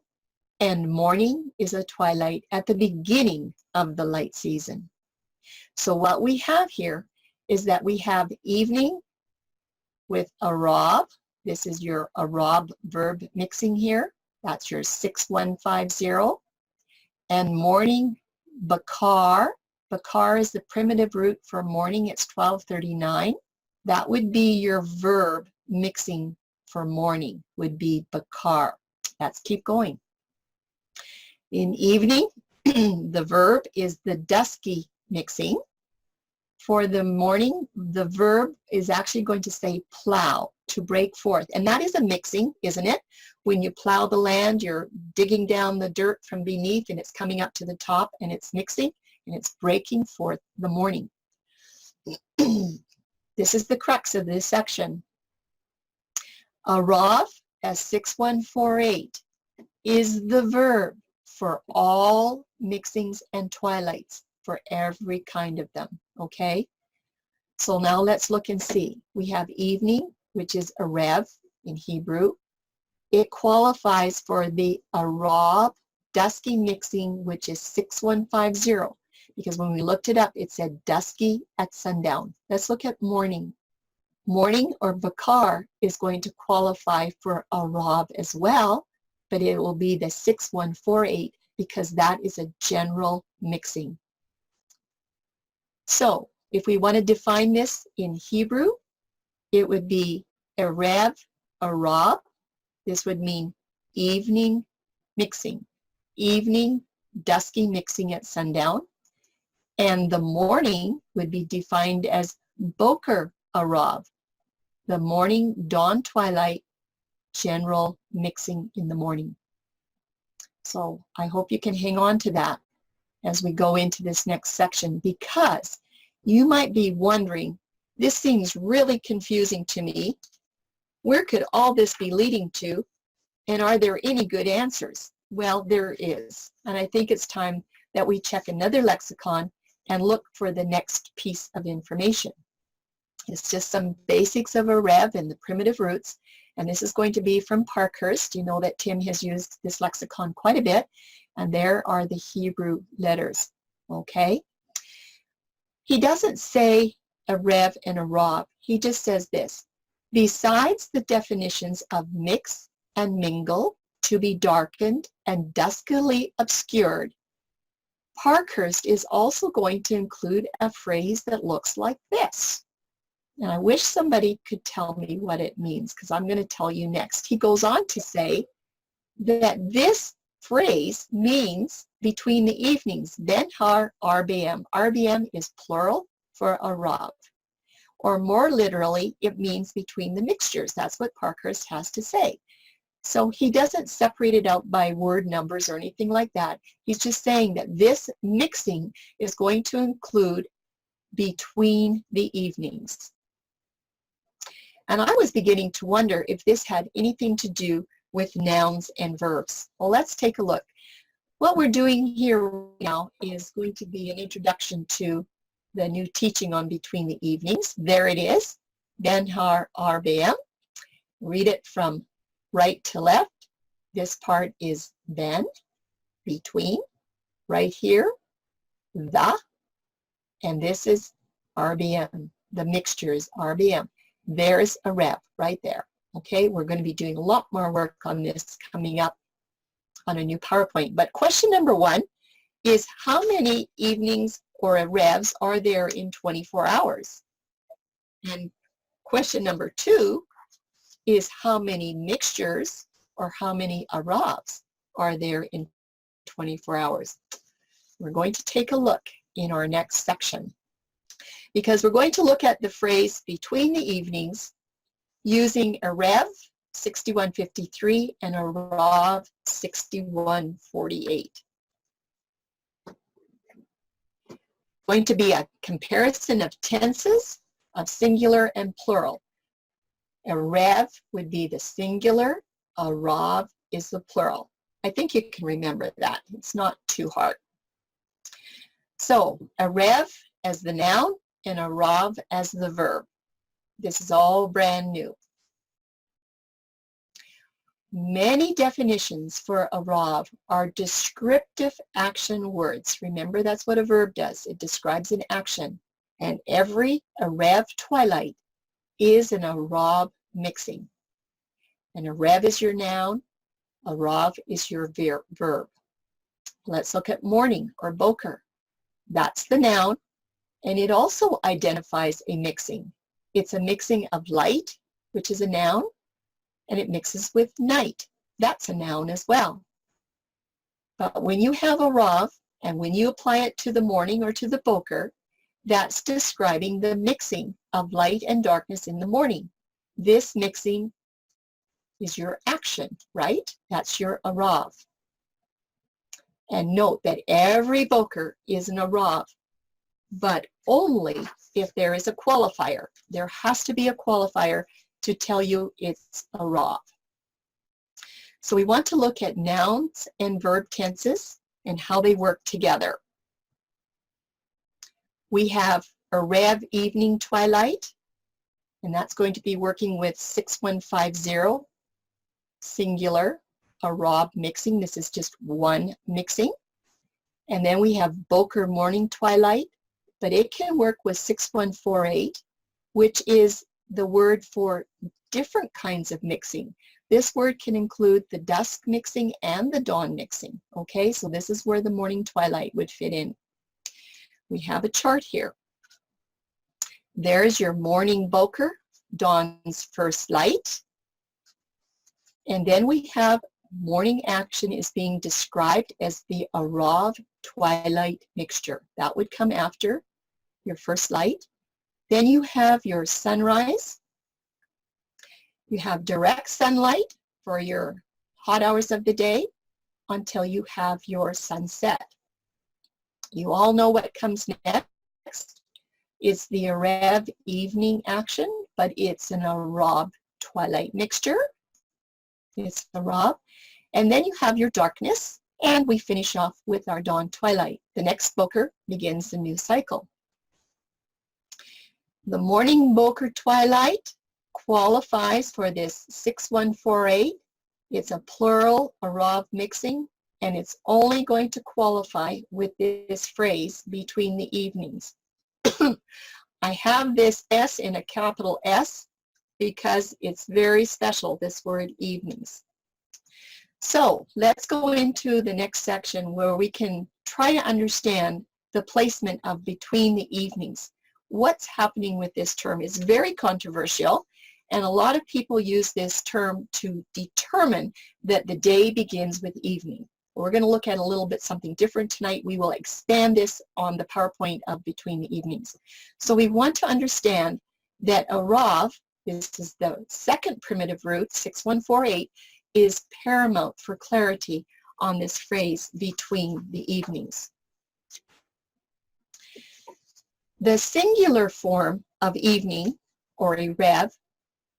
and morning is a twilight at the beginning of the light season. So what we have here is that we have evening with a Rav. This is your Rav verb mixing here. That's your 6150. And morning, bakar. Bakar is the primitive root for morning. It's 1239. That would be your verb mixing for morning, would be bakar. Let's keep going. In evening, the verb is the dusky mixing. For the morning, the verb is actually going to say plow, to break forth. And that is a mixing, isn't it? When you plow the land, you're digging down the dirt from beneath and it's coming up to the top and it's mixing and it's breaking forth the morning. This is the crux of this section. A Rav, as 6148, is the verb for all mixings and twilights, for every kind of them, okay? So now let's look and see. We have evening, which is a Rev in Hebrew. It qualifies for the Rav dusky mixing, which is 6150, because when we looked it up, it said dusky at sundown. Let's look at morning. Morning or bakar is going to qualify for a Rav as well, but it will be the 6148 because that is a general mixing. So if we want to define this in Hebrew, it would be a Rev, a Rav. This would mean evening mixing, evening dusky mixing at sundown. And the morning would be defined as boker a Rav, the morning, dawn, twilight, general mixing in the morning. So I hope you can hang on to that as we go into this next section, because you might be wondering, this seems really confusing to me. Where could all this be leading to? And are there any good answers? Well, there is. And I think it's time that we check another lexicon and look for the next piece of information. It's just some basics of a Rev and the primitive roots. And this is going to be from Parkhurst. You know that Tim has used this lexicon quite a bit. And there are the Hebrew letters, okay? He doesn't say a Rev and a Rav. He just says this. Besides the definitions of mix and mingle, to be darkened and duskily obscured, Parkhurst is also going to include a phrase that looks like this. And I wish somebody could tell me what it means, because I'm going to tell you next. He goes on to say that this phrase means between the evenings, Ben Har RBM. RBM is plural for a Rav. Or more literally, it means between the mixtures. That's what Parkhurst has to say. So he doesn't separate it out by word numbers or anything like that. He's just saying that this mixing is going to include between the evenings. And I was beginning to wonder if this had anything to do with nouns and verbs. Well, let's take a look. What we're doing here now is going to be an introduction to the new teaching on between the evenings. There it is, Ben Har RBM. Read it from right to left. This part is ben, between, right here, the, and this is RBM. The mixture is RBM. There's a Rev right there. Okay, we're going to be doing a lot more work on this coming up on a new PowerPoint. But question number one is, how many evenings or Revs are there in 24 hours? And question number two is, how many mixtures or how many Ravs are there in 24 hours? We're going to take a look in our next section. because we're going to look at the phrase between the evenings using a Rev 6153 and a Rav 6148. Going to be a comparison of tenses of singular and plural. A Rev would be the singular, a Rav is the plural. I think you can remember that. It's not too hard. So a Rev as the noun and a Rav as the verb. This is all brand new. Many definitions for a Rav are descriptive action words. Remember, that's what a verb does. It describes an action. And every Erev twilight is an Rav mixing. An Erev is your noun. A Rav is your verb. Let's look at morning or boker. That's the noun. And it also identifies a mixing. It's a mixing of light, which is a noun, and it mixes with night. That's a noun as well. But when you have a Rav, and when you apply it to the morning or to the boker, that's describing the mixing of light and darkness in the morning. This mixing is your action, right? That's your Rav. And note that every boker is an Rav, but only if there is a qualifier. There has to be a qualifier to tell you it's a Rav. So we want to look at nouns and verb tenses and how they work together. We have a Rev evening twilight, and that's going to be working with 6150 singular, a Rav mixing. This is just one mixing. And then we have Boker morning twilight, but it can work with 6148, which is the word for different kinds of mixing. This word can include the dusk mixing and the dawn mixing. Okay, so this is where the morning twilight would fit in. We have a chart here. There's your morning boker, dawn's first light. And then we have morning action is being described as the Arav twilight mixture. That would come after your first light. Then you have your sunrise. You have direct sunlight for your hot hours of the day until you have your sunset. You all know what comes next. It's the Erev evening action, but it's an Arav twilight mixture. It's Arav. And then you have your darkness, and we finish off with our dawn twilight. The next boker begins the new cycle. The morning boker twilight qualifies for this 6148. It's a plural Arav mixing, and it's only going to qualify with this phrase, between the evenings. I have this S in a capital S because it's very special, this word evenings. So let's go into the next section where we can try to understand the placement of between the evenings. What's happening with this term is very controversial, and a lot of people use this term to determine that the day begins with evening. We're going to look at a little bit something different tonight. We will expand this on the PowerPoint of between the evenings. So we want to understand that Arav, this is the second primitive root, 6148, is paramount for clarity on this phrase, between the evenings. The singular form of evening, or Erev,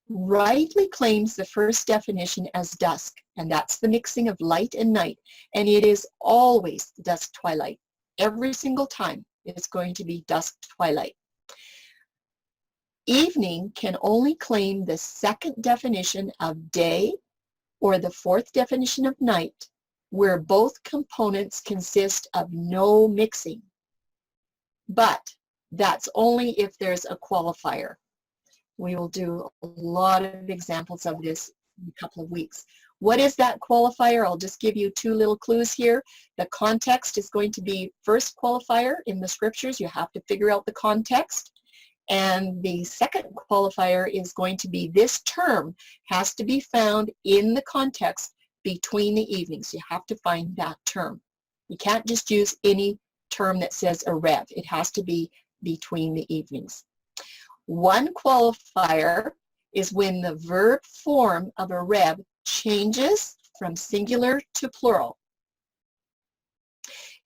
rightly claims the first definition as dusk, and that's the mixing of light and night, and it is always dusk twilight. Every single time it's going to be dusk twilight. Evening can only claim the second definition of day or the fourth definition of night, where both components consist of no mixing. But that's only if there's a qualifier. We will do a lot of examples of this in a couple of weeks. What is that qualifier? I'll just give you two little clues here. The context is going to be first qualifier in the scriptures. You have to figure out the context. And the second qualifier is going to be this term has to be found in the context between the evenings. You have to find that term. You can't just use any term that says Erev. It has to be between the evenings. One qualifier is when the verb form of a rev changes from singular to plural.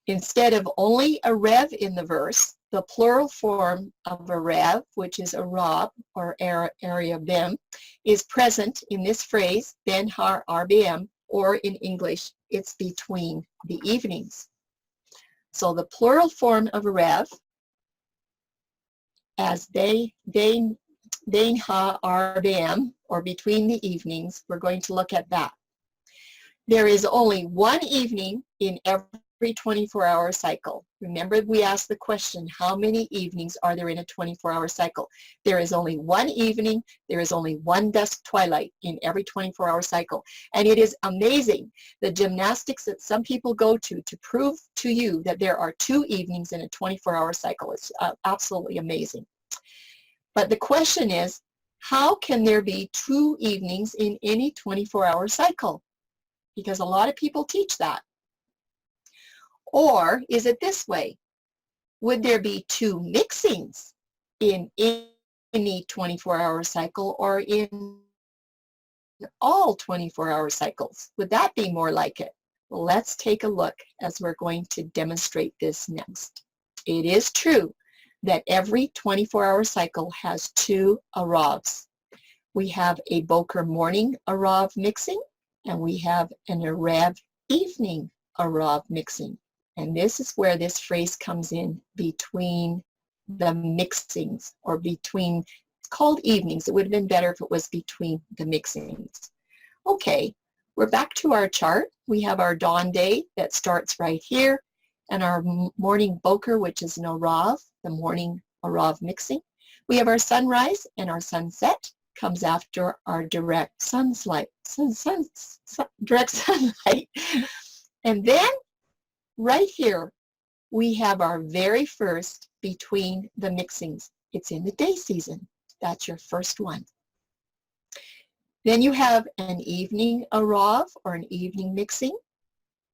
Instead of only a rev in the verse, the plural form of a rev, which is a rob or area bim, is present in this phrase, ben har RBM, or in English, it's between the evenings. So the plural form of a rev, as ben ha RBM, or between the evenings, we're going to look at that. There is only one evening in every 24-hour cycle. Remember, we asked the question, how many evenings are there in a 24-hour cycle? There is only one evening, there is only one dusk twilight in every 24-hour cycle. And it is amazing the gymnastics that some people go to prove to you that there are 2 evenings in a 24-hour cycle. It's absolutely amazing. But the question is, how can there be 2 evenings in any 24-hour cycle? Because a lot of people teach that. Or is it this way? Would there be 2 mixings in any 24-hour cycle or in all 24-hour cycles? Would that be more like it? Well, let's take a look as we're going to demonstrate this next. It is true that every 24-hour cycle has 2 aravs. We have a Boker morning arav mixing, and we have an Erev evening arav mixing. And this is where this phrase comes in, between the mixings, or between, it's called evenings. It would have been better if it was between the mixings. Okay, we're back to our chart. We have our dawn day that starts right here, and our morning boker, which is an arav, the morning arav mixing. We have our sunrise, and our sunset comes after our direct sunlight. Direct sunlight. And then right here, we have our very first between the mixings. It's in the day season. That's your first one. Then you have an evening arav, or an evening mixing.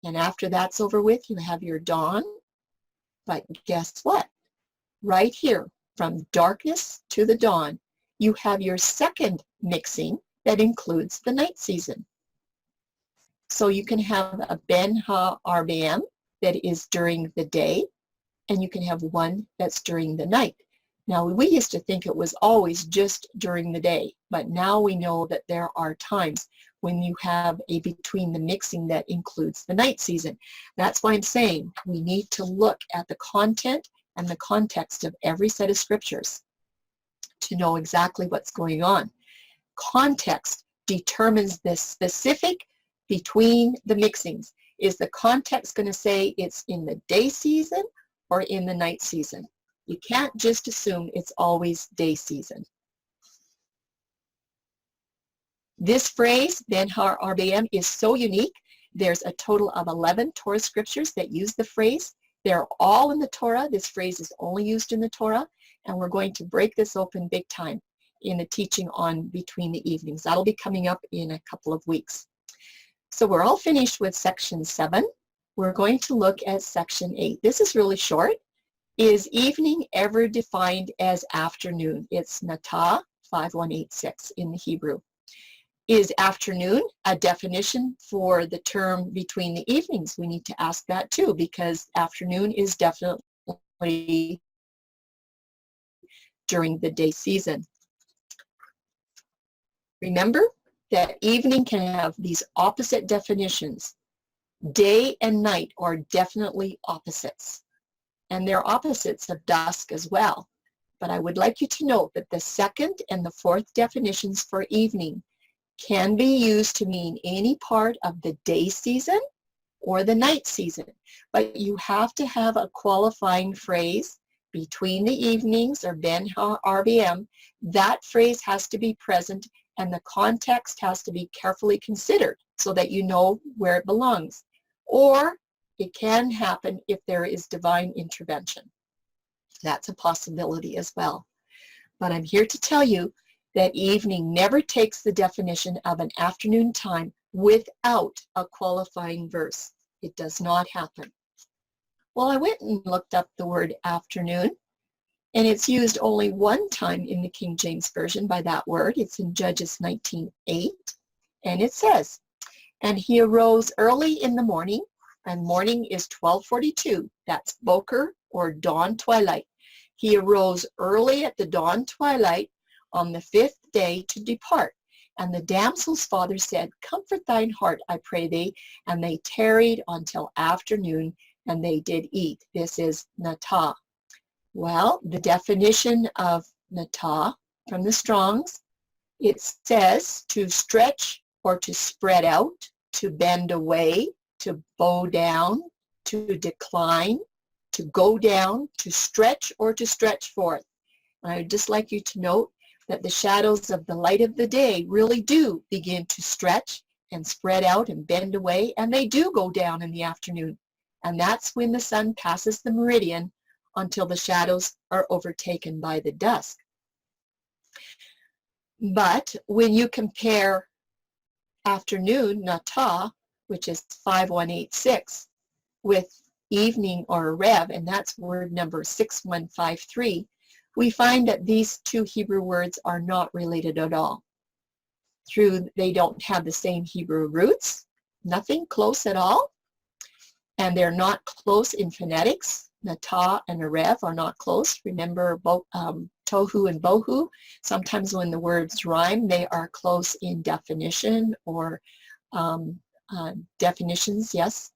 And after that's over with, you have your dawn. But guess what? Right here, from darkness to the dawn, you have your second mixing that includes the night season. So you can have a ben ha RBM that is during the day, and you can have one that's during the night. Now, we used to think it was always just during the day, but now we know that there are times when you have a between the mixing that includes the night season. That's why I'm saying we need to look at the content and the context of every set of scriptures to know exactly what's going on. Context determines the specific between the mixings. Is the context going to say it's in the day season or in the night season? You can't just assume it's always day season. This phrase, Ben Har RBM, is so unique. There's a total of 11 Torah scriptures that use the phrase. They're all in the Torah. This phrase is only used in the Torah, and we're going to break this open big time in the teaching on between the evenings. That'll be coming up in a couple of weeks. So we're all finished with section 7. We're going to look at section 8. This is really short. Is evening ever defined as afternoon? It's Natah 5186 in the Hebrew. Is afternoon a definition for the term between the evenings? We need to ask that too, because afternoon is definitely during the day season. Remember that evening can have these opposite definitions. Day and night are definitely opposites, and they're opposites of dusk as well. But I would like you to note that the second and the fourth definitions for evening can be used to mean any part of the day season or the night season. But you have to have a qualifying phrase between the evenings, or Ben Ha RBM. That phrase has to be present, and the context has to be carefully considered so that you know where it belongs. Or it can happen if there is divine intervention. That's a possibility as well. But I'm here to tell you that evening never takes the definition of an afternoon time without a qualifying verse. It does not happen. Well, I went and looked up the word afternoon, And it's used only one time in the King James Version by that word. It's in Judges 19:8. And it says, "And he arose early in the morning," and morning is 12:42. That's Boker or dawn twilight. "He arose early at the dawn twilight on the 5th day to depart. And the damsel's father said, Comfort thine heart, I pray thee. And they tarried until afternoon, and they did eat." This is natah. Well, the definition of natah from the Strong's, it says to stretch or to spread out, to bend away, to bow down, to decline, to go down, to stretch or to stretch forth. And I would just like you to note that the shadows of the light of the day really do begin to stretch and spread out and bend away, and they do go down in the afternoon. And that's when the sun passes the meridian until the shadows are overtaken by the dusk. But when you compare afternoon, natah, which is 5186, with evening or rev, and that's word number 6153, we find that these two Hebrew words are not related at all. They don't have the same Hebrew roots, nothing close at all, and they're not close in phonetics. Natah and arev are not close. Remember tohu and bohu. Sometimes when the words rhyme, they are close in definition or definitions, yes.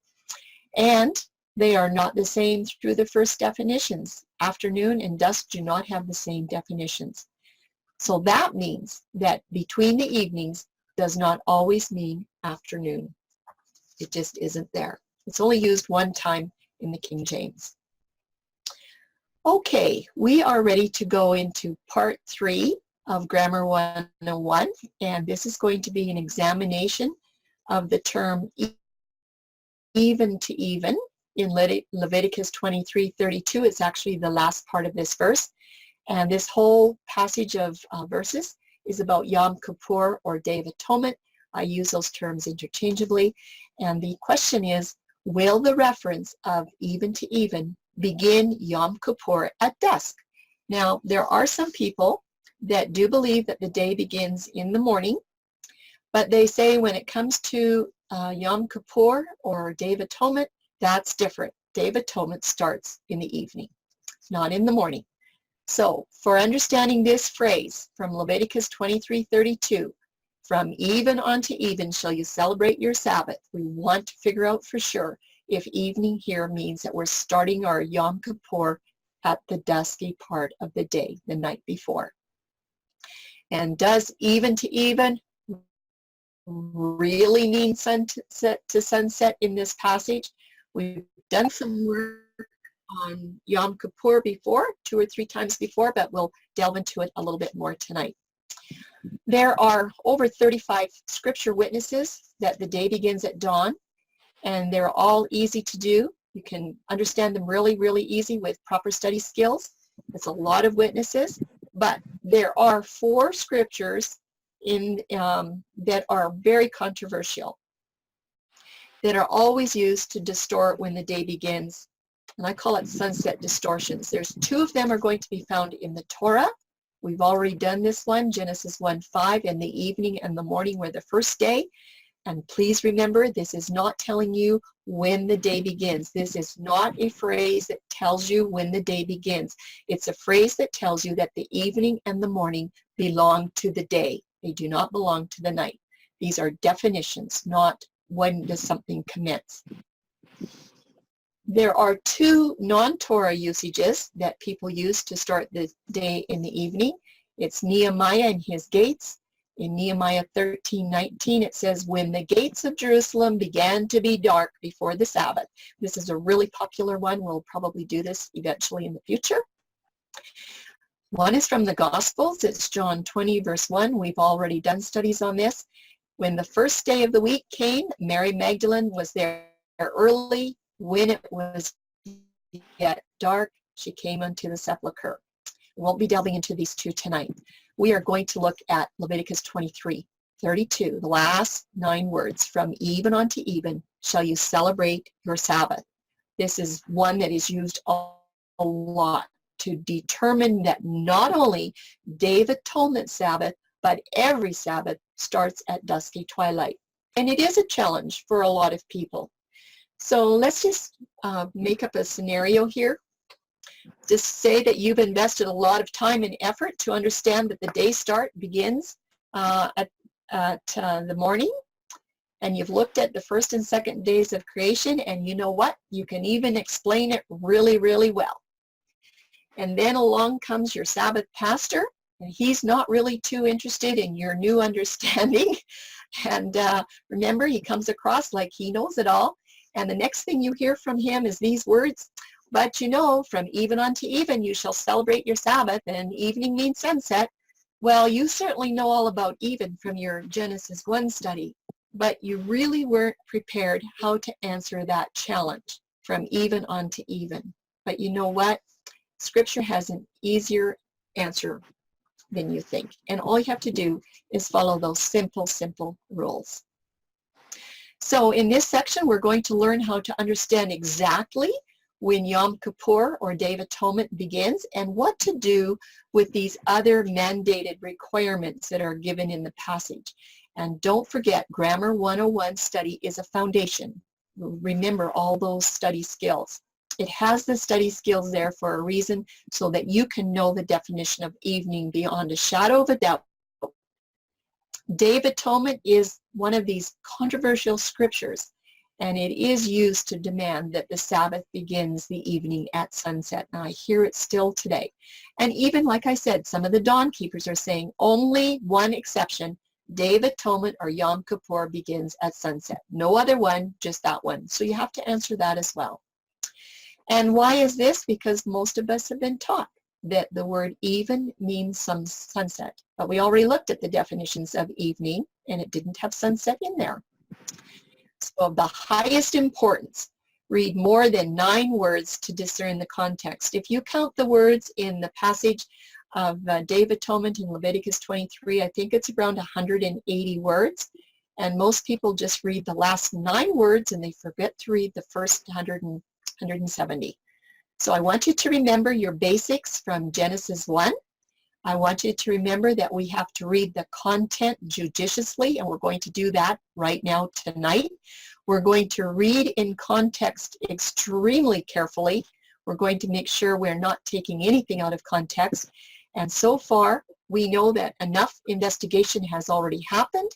And they are not the same through the first definitions. Afternoon and dusk do not have the same definitions. So that means that between the evenings does not always mean afternoon. It just isn't there. It's only used one time in the King James. Okay, we are ready to go into part 3 of Grammar 101, and this is going to be an examination of the term even to even. In Leviticus 23:32, it's actually the last part of this verse. And this whole passage of verses is about Yom Kippur or Day of Atonement. I use those terms interchangeably. And the question is, will the reference of even to even begin Yom Kippur at dusk? Now, there are some people that do believe that the day begins in the morning, but they say when it comes to Yom Kippur or Day of Atonement, that's different. Day of Atonement starts in the evening, not in the morning. So for understanding this phrase from Leviticus 23:32, from even unto even shall you celebrate your Sabbath, we want to figure out for sure if evening here means that we're starting our Yom Kippur at the dusky part of the day, the night before. And does even to even really mean sunset to sunset in this passage? We've done some work on Yom Kippur before, 2 or 3 times before, but we'll delve into it a little bit more tonight. There are over 35 scripture witnesses that the day begins at dawn, and they're all easy to do. You can understand them really, really easy with proper study skills. It's a lot of witnesses, but there are 4 scriptures that are very controversial, that are always used to distort when the day begins. And I call it sunset distortions. There's 2 of them are going to be found in the Torah. We've already done this one, Genesis 1:5, and the evening and the morning were the first day. And please remember, this is not telling you when the day begins. This is not a phrase that tells you when the day begins. It's a phrase that tells you that the evening and the morning belong to the day. They do not belong to the night. These are definitions, not when does something commence. There are 2 non-Torah usages that people use to start the day in the evening. It's Nehemiah and his gates. In Nehemiah 13:19, it says, when the gates of Jerusalem began to be dark before the Sabbath. This is a really popular one. We'll probably do this eventually in the future. One is from the Gospels. It's John 20:1. We've already done studies on this. When the first day of the week came, Mary Magdalene was there early. When it was yet dark, she came unto the sepulchre. We won't be delving into these 2 tonight. We are going to look at Leviticus 23:32, the last 9 words. From even unto even shall you celebrate your Sabbath. This is one that is used a lot to determine that not only Day of Atonement Sabbath, but every Sabbath starts at dusky twilight. And it is a challenge for a lot of people. So let's just make up a scenario here. Just say that you've invested a lot of time and effort to understand that the day start begins at the morning, and you've looked at the first and second days of creation, and you know what? You can even explain it really, really well. And then along comes your Sabbath pastor, and he's not really too interested in your new understanding. And remember, he comes across like he knows it all. And the next thing you hear from him is these words, but you know, from even unto even you shall celebrate your Sabbath, and evening means sunset. Well, you certainly know all about even from your Genesis 1 study, but you really weren't prepared how to answer that challenge from even unto even. But you know what? Scripture has an easier answer than you think. And all you have to do is follow those simple, simple rules. So in this section, we're going to learn how to understand exactly when Yom Kippur or Day of Atonement begins and what to do with these other mandated requirements that are given in the passage. And don't forget, Grammar 101 study is a foundation. Remember all those study skills. It has the study skills there for a reason, so that you can know the definition of evening beyond a shadow of a doubt. Day of Atonement is one of these controversial scriptures, and it is used to demand that the Sabbath begins the evening at sunset. And I hear it still today. And even, like I said, some of the dawn keepers are saying only one exception, Day of Atonement or Yom Kippur begins at sunset. No other one, just that one. So you have to answer that as well. And why is this? Because most of us have been taught that the word even means some sunset. But we already looked at the definitions of evening, and it didn't have sunset in there. So of the highest importance, read more than 9 words to discern the context. If you count the words in the passage of Day of Atonement in Leviticus 23, I think it's around 180 words. And most people just read the last 9 words and they forget to read the first 170. So I want you to remember your basics from Genesis 1. I want you to remember that we have to read the content judiciously, and we're going to do that right now tonight. We're going to read in context extremely carefully. We're going to make sure we're not taking anything out of context. And so far, we know that enough investigation has already happened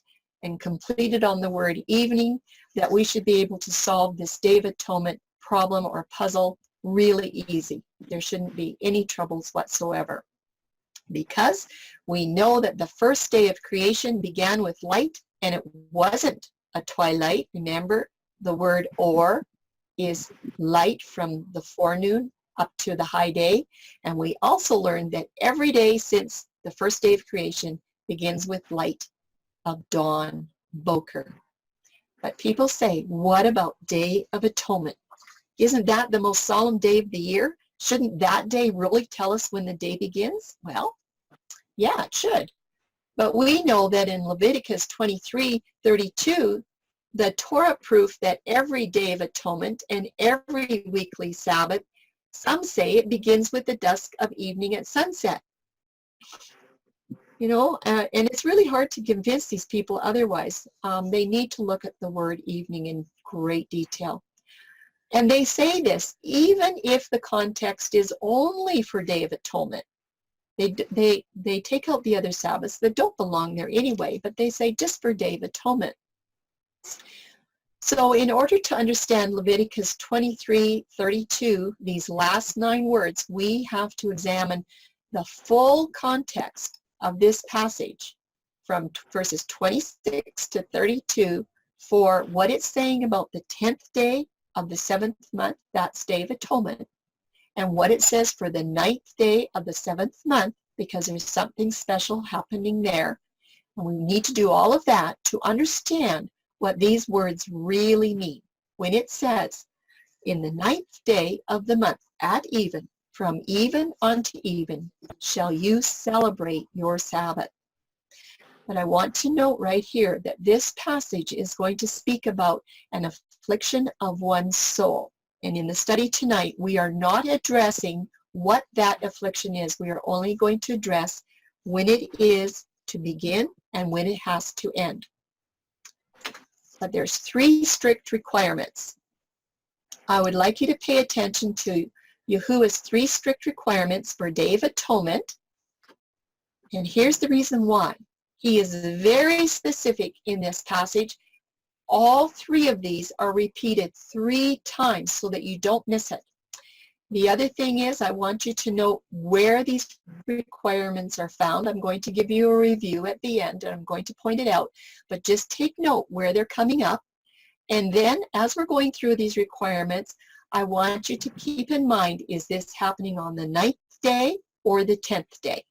and completed on the word evening that we should be able to solve this Day of Atonement problem or puzzle really easy. There shouldn't be any troubles whatsoever, because we know that the first day of creation began with light, and it wasn't a twilight. Remember, the word or is light from the forenoon up to the high day. And we also learned that every day since the first day of creation begins with light of dawn, Boker. But people say, what about Day of Atonement? Isn't that the most solemn day of the year? Shouldn't that day really tell us when the day begins? Well, yeah, it should. But we know that in Leviticus 23:32, the Torah proof that every Day of Atonement and every weekly Sabbath, some say it begins with the dusk of evening at sunset. You know, and it's really hard to convince these people otherwise. They need to look at the word evening in great detail. And they say this, even if the context is only for Day of Atonement. They take out the other Sabbaths that don't belong there anyway, but they say just for Day of Atonement. So in order to understand Leviticus 23:32, these last 9 words, we have to examine the full context of this passage from verses 26 to 32 for what it's saying about the 10th day of the 7th month, that's Day of Atonement, and what it says for the 9th day of the 7th month, because there's something special happening there. And we need to do all of that to understand what these words really mean. When it says, in the 9th day of the month, at even, from even unto even, shall you celebrate your Sabbath. But I want to note right here that this passage is going to speak about an affliction of one's soul. And in the study tonight, we are not addressing what that affliction is. We are only going to address when it is to begin and when it has to end. But there's 3 strict requirements. I would like you to pay attention to Yahuwah's 3 strict requirements for Day of Atonement. And here's the reason why. He is very specific in this passage. All 3 of these are repeated 3 times so that you don't miss it. The other thing is I want you to know where these requirements are found. I'm going to give you a review at the end and I'm going to point it out, but just take note where they're coming up. And then as we're going through these requirements, I want you to keep in mind, is this happening on the 9th day or the 10th day?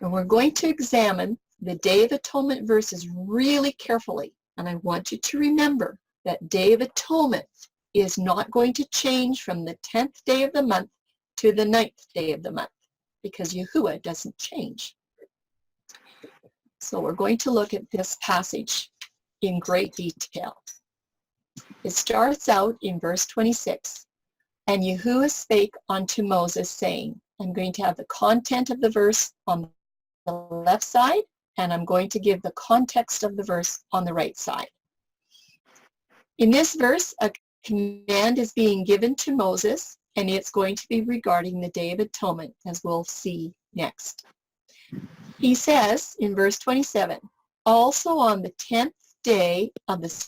And we're going to examine the Day of Atonement verses really carefully. And I want you to remember that Day of Atonement is not going to change from the 10th day of the month to the 9th day of the month because Yahuwah doesn't change. So we're going to look at this passage in great detail. It starts out in verse 26. And Yahuwah spake unto Moses, saying, I'm going to have the content of the verse on the left side, and I'm going to give the context of the verse on the right side. In this verse, a command is being given to Moses, and it's going to be regarding the Day of Atonement, as we'll see next. He says in verse 27, also on the 10th day of the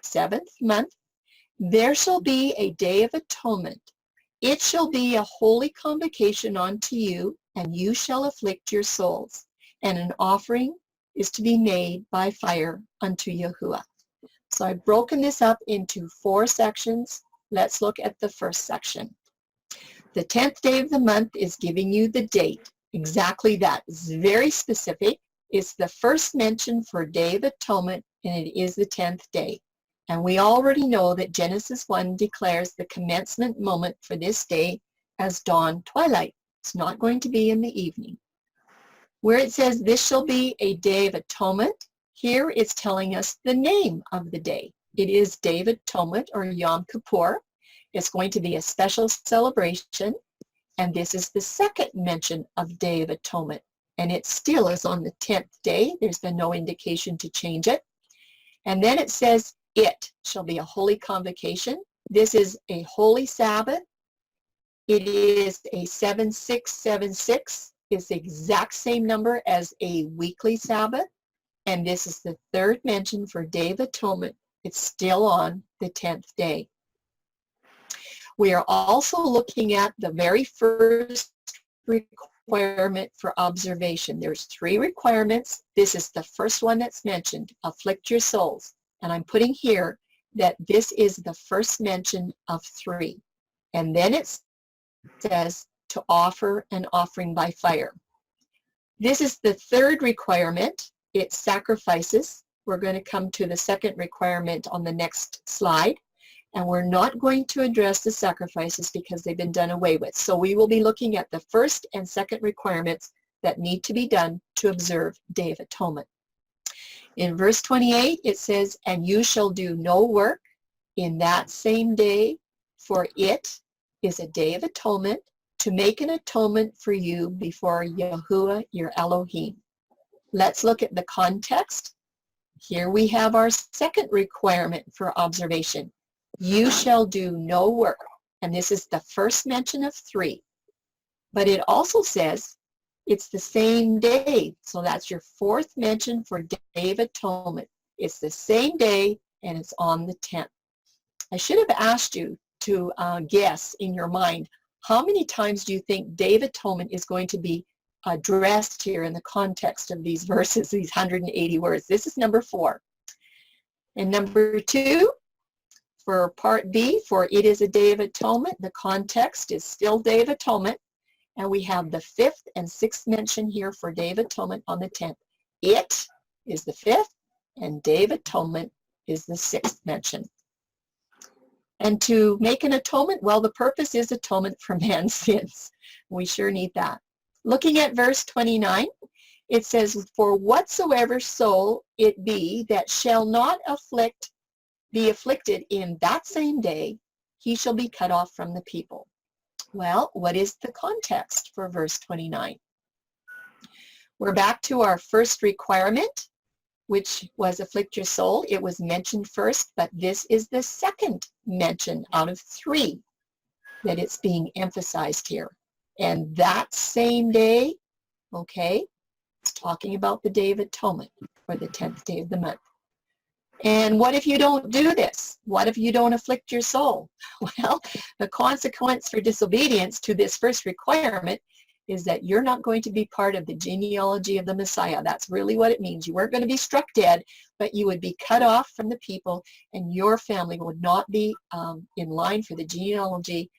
7th month, there shall be a Day of Atonement. It shall be a holy convocation unto you, and you shall afflict your souls. And an offering is to be made by fire unto Yahuwah. So I've broken this up into 4 sections. Let's look at the first section. The 10th day of the month is giving you the date. Exactly that. It's very specific. It's the first mention for Day of Atonement, and it is the 10th day. And we already know that Genesis 1 declares the commencement moment for this day as dawn twilight. It's not going to be in the evening. Where it says this shall be a Day of Atonement, here it's telling us the name of the day. It is Day of Atonement, or Yom Kippur. It's going to be a special celebration, and this is the second mention of Day of Atonement. And it still is on the 10th day. There's been no indication to change it. And then it says, it shall be a holy convocation. This is a holy Sabbath. It is a 7676. It's the exact same number as a weekly Sabbath. And this is the 3rd mention for Day of Atonement. It's still on the 10th day. We are also looking at the very first requirement for observation. There's 3 requirements. This is the first one that's mentioned, afflict your souls. And I'm putting here that this is the first mention of 3. And then it says to offer an offering by fire. This is the 3rd requirement. It's sacrifices. We're going to come to the 2nd requirement on the next slide. And we're not going to address the sacrifices because they've been done away with. So we will be looking at the 1st and 2nd requirements that need to be done to observe Day of Atonement. In verse 28, it says, and you shall do no work in that same day, for it is a Day of Atonement, to make an atonement for you before Yahuwah your Elohim. Let's look at the context. Here we have our 2nd requirement for observation. You shall do no work. And this is the first mention of 3. But it also says it's the same day. So that's your 4th mention for Day of Atonement. It's the same day and it's on the 10th. I should have asked you to guess in your mind, how many times do you think Day of Atonement is going to be addressed here in the context of these verses, these 180 words? This is number 4. And number 2, for part B, for it is a Day of Atonement, the context is still Day of Atonement. And we have the 5th and 6th mention here for Day of Atonement on the 10th. It is the 5th, and Day of Atonement is the 6th mention. And to make an atonement, well, the purpose is atonement for man's sins. We sure need that. Looking at verse 29, it says, for whatsoever soul it be that shall not be afflicted in that same day, he shall be cut off from the people. Well, what is the context for verse 29? We're back to our first requirement, which was afflict your soul. It was mentioned first, but this is the second mention out of 3 that it's being emphasized here. And that same day, okay, it's talking about the Day of Atonement, or the 10th day of the month. And what if you don't do this? What if you don't afflict your soul? Well, the consequence for disobedience to this first requirement is that you're not going to be part of the genealogy of the Messiah. That's really what it means. You weren't going to be struck dead, but you would be cut off from the people, and your family would not be in line for the genealogy.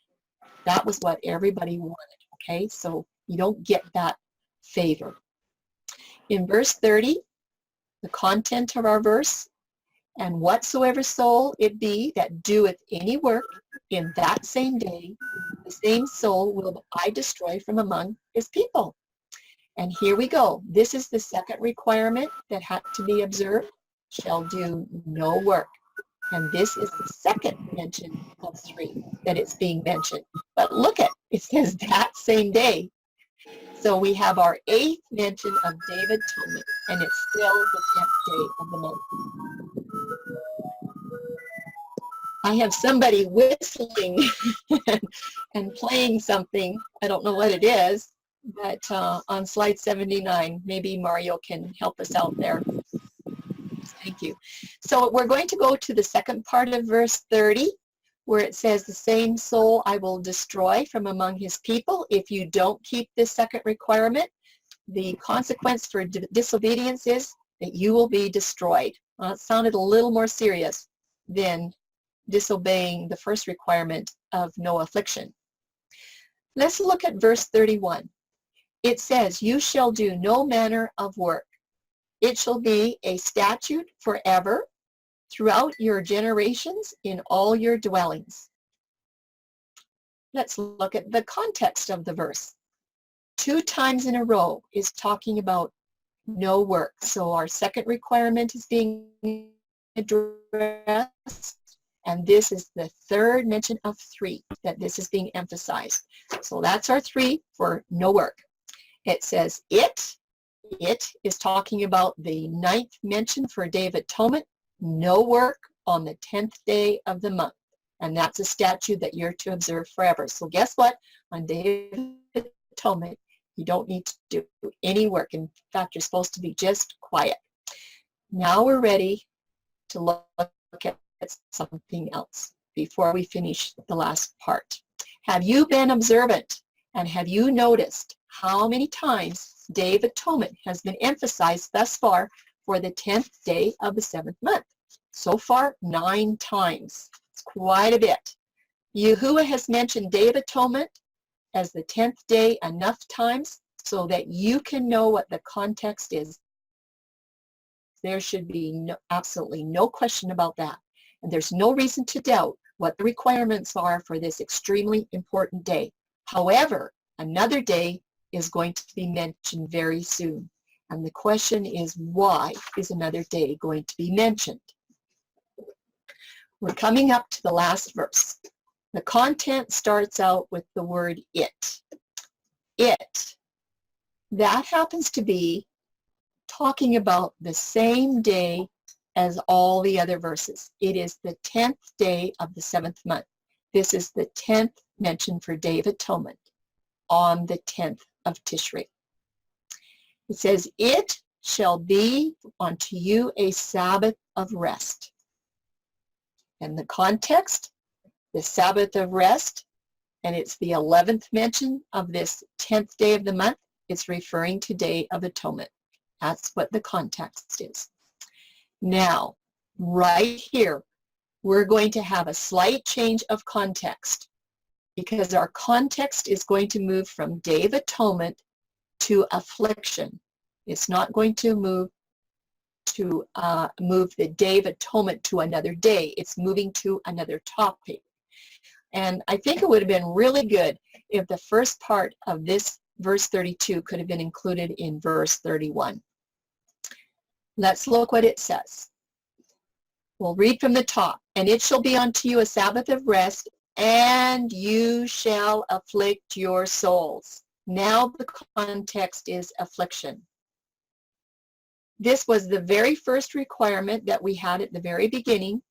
That was what everybody wanted, okay? So you don't get that favor. In verse 30, the content of our verse, and whatsoever soul it be that doeth any work in that same day, the same soul will I destroy from among his people. And here we go. This is the second requirement that had to be observed. Shall do no work. And this is the second mention of 3 that it's being mentioned. But look at, it says that same day. So we have our 8th mention of Day of Atonement, and it's still the 10th day of the month. I have somebody whistling and playing something. I don't know what it is, but on slide 79, maybe Mario can help us out there. Thank you. So we're going to go to the second part of verse 30, where it says, the same soul I will destroy from among his people. If you don't keep this second requirement, the consequence for disobedience is that you will be destroyed. Well, it sounded a little more serious than disobeying the first requirement of no affliction. Let's look at verse 31. It says, you shall do no manner of work. It shall be a statute forever throughout your generations in all your dwellings. Let's look at the context of the verse. 2 times in a row is talking about no work. So our second requirement is being addressed, and this is the third mention of 3 that this is being emphasized. So that's our 3 for no work. It says it is talking about the 9th mention for Day of Atonement, no work on the 10th day of the month. And that's a statute that you're to observe forever. So guess what? On Day of Atonement, you don't need to do any work. In fact, you're supposed to be just quiet. Now we're ready to look at something else before we finish the last part. Have you been observant, and have you noticed how many times Day of Atonement has been emphasized thus far for the 10th day of the 7th month? So far, 9 times. It's quite a bit. Yahuwah has mentioned Day of Atonement as the 10th day enough times so that you can know what the context is. There should be absolutely no question about that. And there's no reason to doubt what the requirements are for this extremely important day. However, another day is going to be mentioned very soon. And the question is, why is another day going to be mentioned? We're coming up to the last verse. The content starts out with the word it. It. That happens to be talking about the same day as all the other verses. It is the 10th day of the 7th month. This is the 10th mention for Day of Atonement on the 10th of Tishrei. It says, it shall be unto you a Sabbath of rest. And the context, the Sabbath of rest, and it's the 11th mention of this 10th day of the month. It's referring to Day of Atonement. That's what the context is. Now, right here, we're going to have a slight change of context because our context is going to move from Day of Atonement to affliction. It's not going to move the Day of Atonement to another day. It's moving to another topic. And I think it would have been really good if the first part of this verse 32 could have been included in verse 31. Let's look what it says. We'll read from the top. And it shall be unto you a Sabbath of rest and you shall afflict your souls. Now the context is affliction. This was the very first requirement that we had at the very beginning,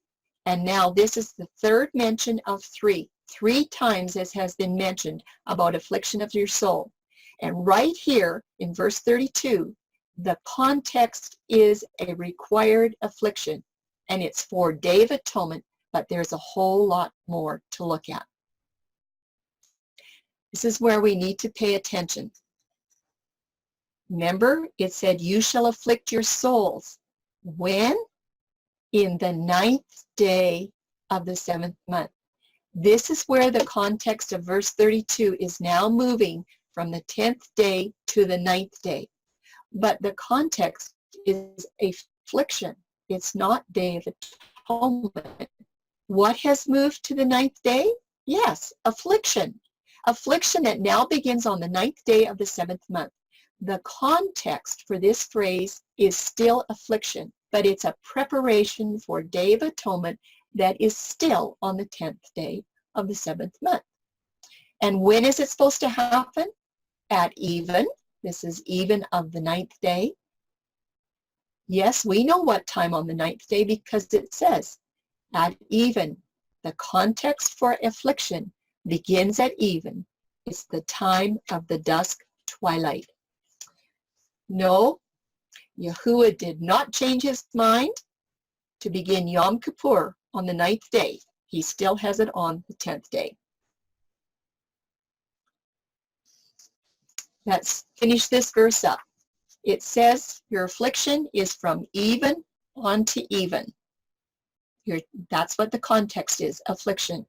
and now this is the third mention of three. 3 times this has been mentioned about affliction of your soul. And right here in verse 32, the context is a required affliction, and it's for Day of Atonement, but there's a whole lot more to look at. This is where we need to pay attention. Remember, it said, you shall afflict your souls. When? In the 9th day of the 7th month. This is where the context of verse 32 is now moving from the 10th day to the 9th day. But the context is affliction. It's not Day of Atonement. What has moved to the 9th day? Yes, affliction. Affliction that now begins on the 9th day of the 7th month. The context for this phrase is still affliction, but it's a preparation for Day of Atonement that is still on the 10th day of the 7th month. And when is it supposed to happen? At even. This is even of the 9th day. Yes, we know what time on the 9th day because it says at even. The context for affliction begins at even. It's the time of the dusk twilight. No, Yahuwah did not change his mind to begin Yom Kippur on the 9th day. He still has it on the 10th day. Let's finish this verse up. It says your affliction is from even on to even. That's what the context is, affliction.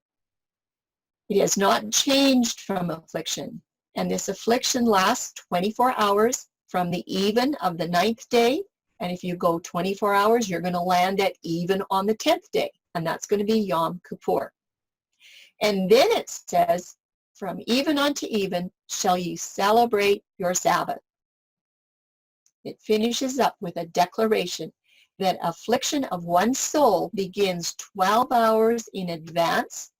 It has not changed from affliction. And this affliction lasts 24 hours from the even of the 9th day. And if you go 24 hours, you're going to land at even on the 10th day. And that's going to be Yom Kippur. And then it says, from even unto even shall you celebrate your Sabbath. It finishes up with a declaration that affliction of one's soul begins 12 hours in advance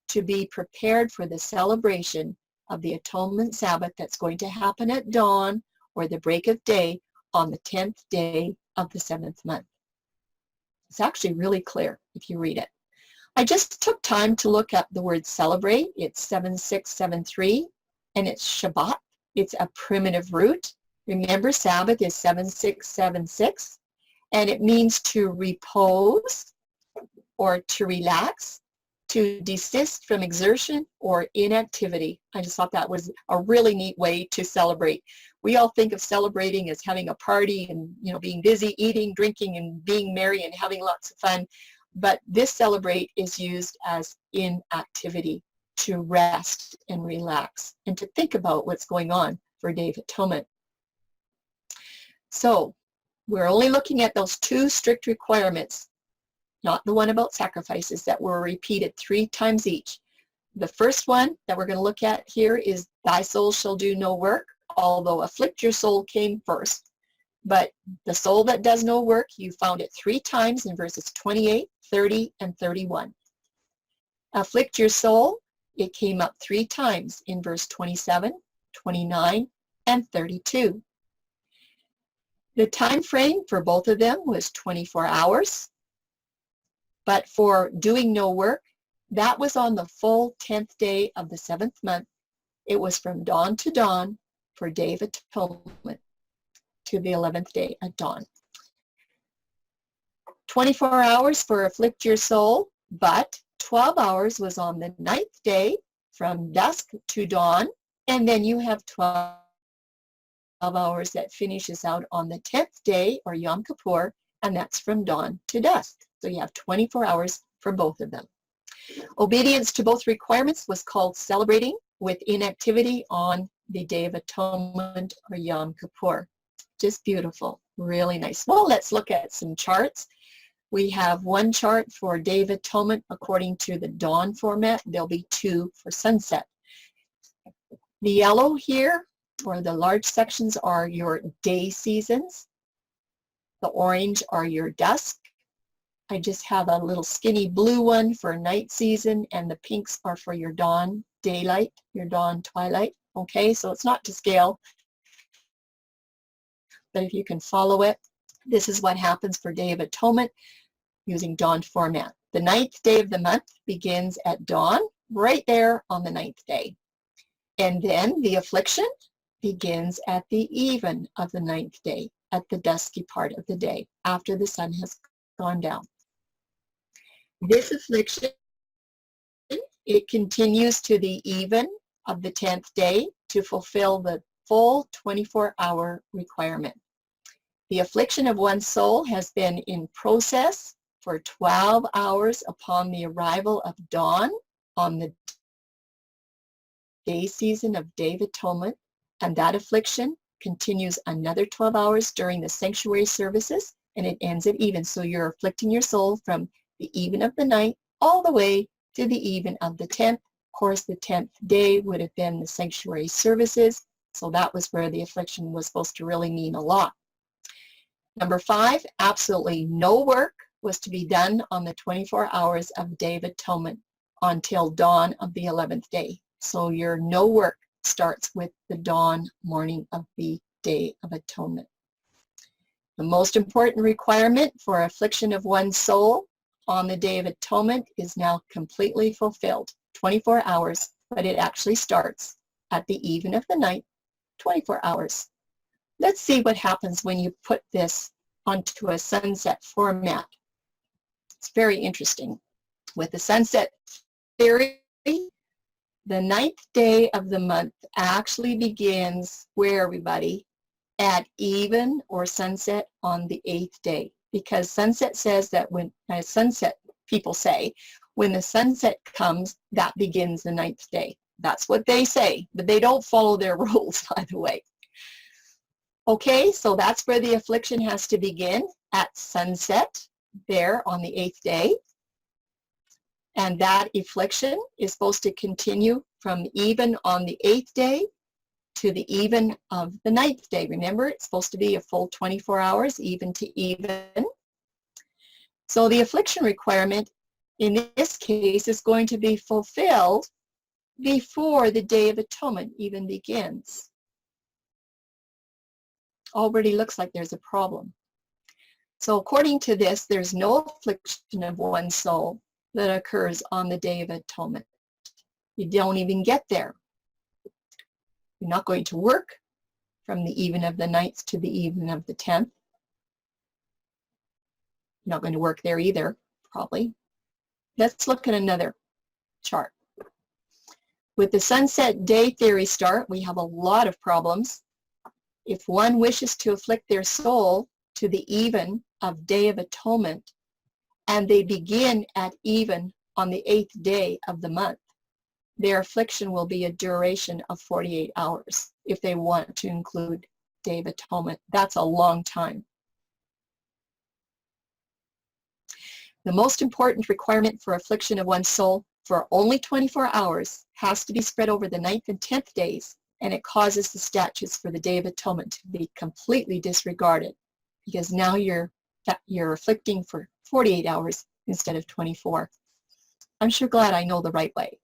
to be prepared for the celebration of the Atonement Sabbath that's going to happen at dawn or the break of day on the 10th day of the 7th month. It's actually really clear if you read it. I just took time to look up the word celebrate. It's 7673, and it's Shabbat. It's a primitive root. Remember, Sabbath is 7676, and it means to repose or to relax, to desist from exertion or inactivity. I just thought that was a really neat way to celebrate. We all think of celebrating as having a party and, being busy, eating, drinking, and being merry and having lots of fun. But this celebrate is used as inactivity, to rest and relax and to think about what's going on for Day of Atonement. So we're only looking at those 2 strict requirements, not the one about sacrifices that were repeated 3 times each. The first one that we're going to look at here is thy soul shall do no work, although afflict your soul came first. But the soul that does no work, you found it 3 times in verses 28, 30, and 31. Afflict your soul, it came up 3 times in verse 27, 29, and 32. The time frame for both of them was 24 hours. But for doing no work, that was on the full 10th day of the 7th month. It was from dawn to dawn for Day of Atonement to the 11th day at dawn. 24 hours for afflict your soul, but 12 hours was on the 9th day from dusk to dawn, and then you have 12 hours that finishes out on the 10th day, or Yom Kippur, and that's from dawn to dusk. So you have 24 hours for both of them. Obedience to both requirements was called celebrating with inactivity on the Day of Atonement, or Yom Kippur. Just beautiful, really nice. Well, let's look at some charts. We have one chart for Day of Atonement according to the dawn format. There'll be 2 for sunset. The yellow here, or the large sections, are your day seasons. The orange are your dusk, I just have a little skinny blue one for night season, and the pinks are for your dawn daylight, your dawn twilight. Okay, so it's not to scale, but if you can follow it, this is what happens for Day of Atonement using dawn format. The 9th day of the month begins at dawn, right there on the 9th day. And then the affliction begins at the even of the 9th day, at the dusky part of the day, after the sun has gone down. This affliction, it continues to the even of the 10th day to fulfill the full 24-hour requirement. The affliction of one's soul has been in process for 12 hours upon the arrival of dawn on the day season of Day of Atonement, and that affliction continues another 12 hours during the sanctuary services, and it ends at even. So you're afflicting your soul from the even of the 9th all the way to the even of the 10th. Of course, the 10th day would have been the sanctuary services, so that was where the affliction was supposed to really mean a lot. Number 5, absolutely no work was to be done on the 24 hours of Day of Atonement until dawn of the 11th day. So your no work starts with the dawn morning of the Day of Atonement. The most important requirement for affliction of one's soul on the Day of Atonement is now completely fulfilled. 24 hours, but it actually starts at the even of the night, 24 hours. Let's see what happens when you put this onto a sunset format. It's very interesting. With the sunset theory, the 9th day of the month actually begins where, everybody? At even or sunset on the 8th day. Because sunset says that when, sunset people say, when the sunset comes, that begins the 9th day. That's what they say, but they don't follow their rules, by the way. Okay, so that's where the affliction has to begin, at sunset, there on the 8th day. And that affliction is supposed to continue from even on the 8th day to the even of the 9th day. Remember, it's supposed to be a full 24 hours, even to even. So the affliction requirement in this case is going to be fulfilled before the Day of Atonement even begins. Already looks like there's a problem. So according to this, there's no affliction of one's soul that occurs on the Day of Atonement. You don't even get there. You're not going to work from the even of the 9th to the even of the 10th. You're not going to work there either, probably. Let's look at another chart. With the sunset day theory start, we have a lot of problems. If one wishes to afflict their soul to the even of Day of Atonement, and they begin at even on the 8th day of the month, their affliction will be a duration of 48 hours if they want to include Day of Atonement. That's a long time. The most important requirement for affliction of one's soul for only 24 hours has to be spread over the 9th and 10th days, and it causes the statutes for the Day of Atonement to be completely disregarded, because now you're afflicting for 48 hours instead of 24. I'm sure glad I know the right way.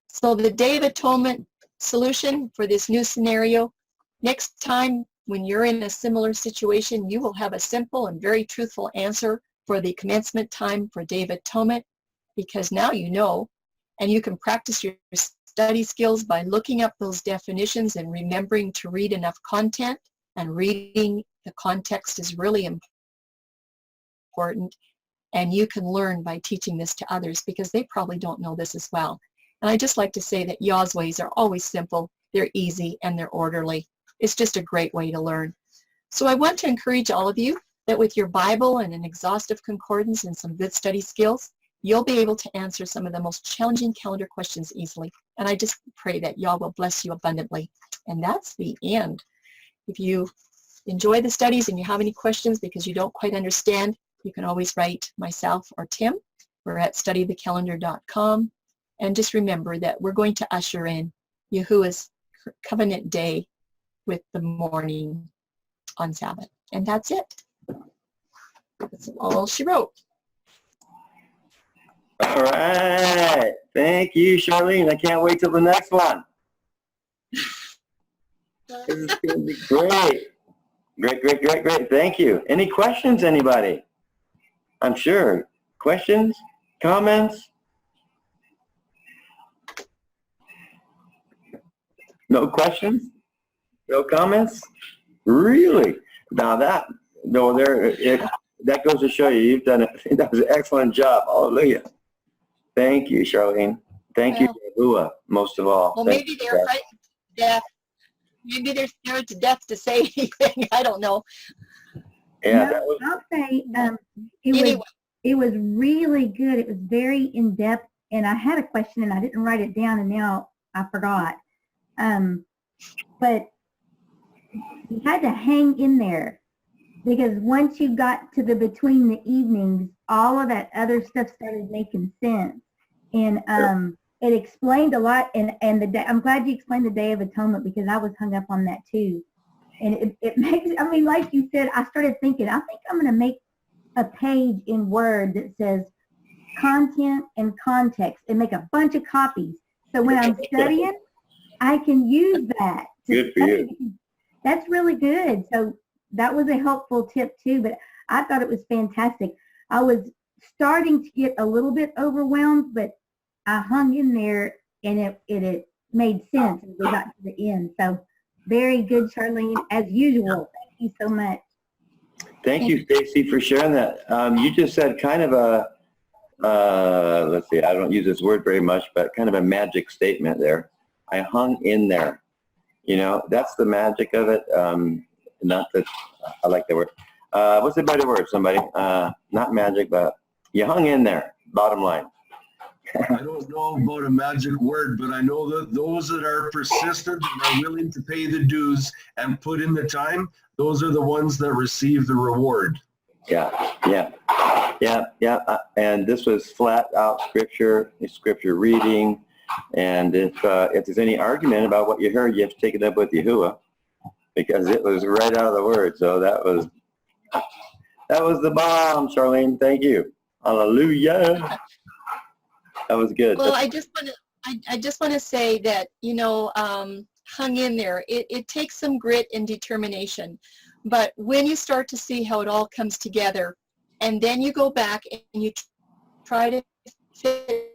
So the Day of Atonement solution for this new scenario, next time when you're in a similar situation, you will have a simple and very truthful answer for the commencement time for Day of Atonement, because now you know, and you can practice your study skills by looking up those definitions and remembering to read enough content, and reading the context is really important, and you can learn by teaching this to others because they probably don't know this as well. And I just like to say that Yah's ways are always simple, they're easy, and they're orderly. It's just a great way to learn. So I want to encourage all of you that with your Bible and an exhaustive concordance and some good study skills, you'll be able to answer some of the most challenging calendar questions easily. And I just pray that Yah will bless you abundantly. And that's the end. If you enjoy the studies and you have any questions because you don't quite understand, you can always write myself or Tim. We're at studythecalendar.com. And just remember that we're going to usher in Yahuwah's covenant day with the morning on Sabbath. And that's it. That's all she wrote. All right. Thank you, Charlene. I can't wait till the next one. This is going to be great. Great. Thank you. Any questions, anybody? I'm sure. Questions? Comments? No questions? No comments? Really? Now that goes to show you, you've done that was an excellent job. Hallelujah. Thank you, Charlene. Thank you, Yahuwah, most of all. Well, maybe they're frightened to death. Maybe they're scared to death to say anything. I don't know. Yeah, no, I'll say Anyway. it was really good. It was very in depth, and I had a question and I didn't write it down, and now I forgot. But you had to hang in there, because once you got to the between the evenings, all of that other stuff started making sense, and it explained a lot. And the day, I'm glad you explained the Day of Atonement, because I was hung up on that too. And it makes, I mean, like you said, I started thinking, I think I'm going to make a page in Word that says content and context, and make a bunch of copies. So when I'm studying, I can use that. Good for you. That's really good. So that was a helpful tip too, but I thought it was fantastic. I was starting to get a little bit overwhelmed, but I hung in there, and it made sense as we got to the end. So very good, Charlene, as usual. Thank you so much. Thank you, Stacy, for sharing that. You just said kind of a, let's see, I don't use this word very much, but kind of a magic statement there. I hung in there. You know, that's the magic of it. Not that, I like the word. What's the better word, somebody? Not magic, but you hung in there, bottom line. I don't know about a magic word, but I know that those that are persistent and are willing to pay the dues and put in the time, those are the ones that receive the reward. Yeah. And this was flat out scripture reading. And if there's any argument about what you heard, you have to take it up with Yahuwah, because it was right out of the word. So that was the bomb, Charlene. Thank you. Hallelujah. That was good. Well, I just want to say that, you know, hung in there. It takes some grit and determination, but when you start to see how it all comes together, and then you go back and you try to fit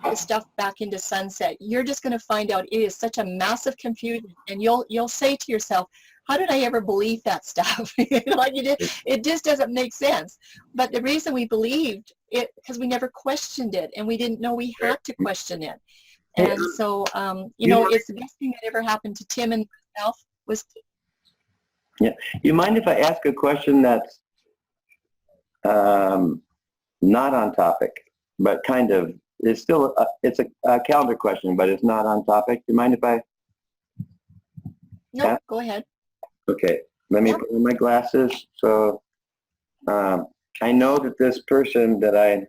the stuff back into Sunset, you're just going to find out it is such a massive confusion, and you'll say to yourself, how did I ever believe that stuff? Like it just doesn't make sense. But the reason we believed it, because we never questioned it, and we didn't know we had to question it. And so, you know, it's the best thing that ever happened to Tim and myself was. Yeah. You mind if I ask a question that's not on topic, but kind of, it's still, it's a calendar question, but it's not on topic. You mind if I? No, go ahead. Okay, let me put on my glasses. So I know that this person that I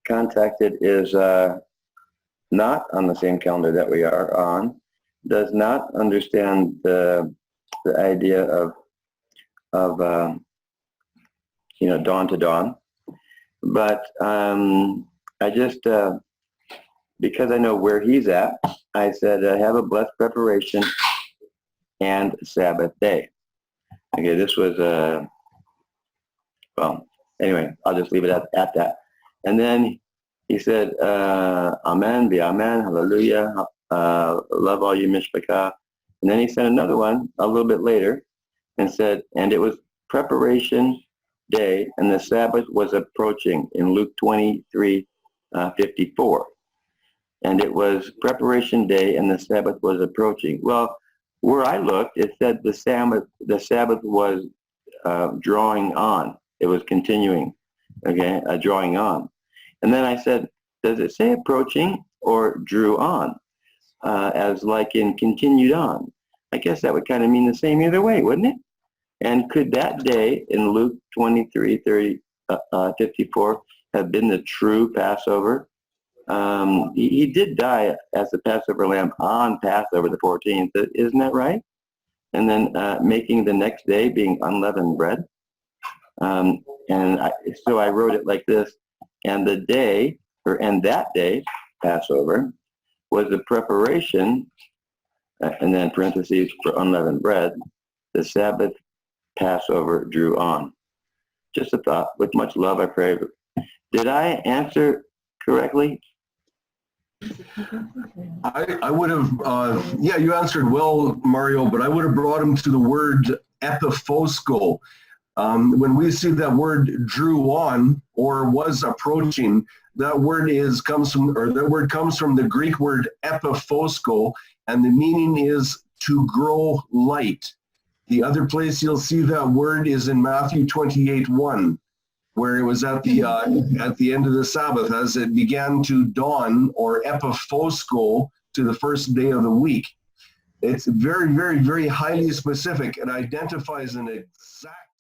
contacted is not on the same calendar that we are on, does not understand the idea of you know, dawn to dawn. But I just, because I know where he's at, I said, have a blessed preparation and Sabbath day. Okay, this was, well, anyway, I'll just leave it at that. And then he said, Amen, be Amen, hallelujah, love all you mishpachah. And then he sent another one a little bit later and said, and it was preparation day, and the Sabbath was approaching in Luke 23:54. And it was preparation day, and the Sabbath was approaching. Well, where I looked, it said the Sabbath was drawing on. It was continuing, okay, drawing on. And then I said, does it say approaching or drew on, as like in continued on? I guess that would kind of mean the same either way, wouldn't it? And could that day in Luke 23:54 have been the true Passover? He did die as the Passover lamb on Passover the 14th, isn't that right? And then making the next day being unleavened bread. So I wrote it like this. And the day, and that day, Passover, was the preparation, and then parentheses, for unleavened bread. The Sabbath Passover drew on. Just a thought. With much love, I pray. Did I answer correctly? I would have, yeah, you answered well, Mario, but I would have brought him to the word epiphosko. When we see that word drew on or was approaching, that word comes from the Greek word epiphosko, and the meaning is to grow light. The other place you'll see that word is in Matthew 28:1, where it was at the end of the Sabbath as it began to dawn, or epiphosko, to the first day of the week. It's very, very, very highly specific. It identifies an exact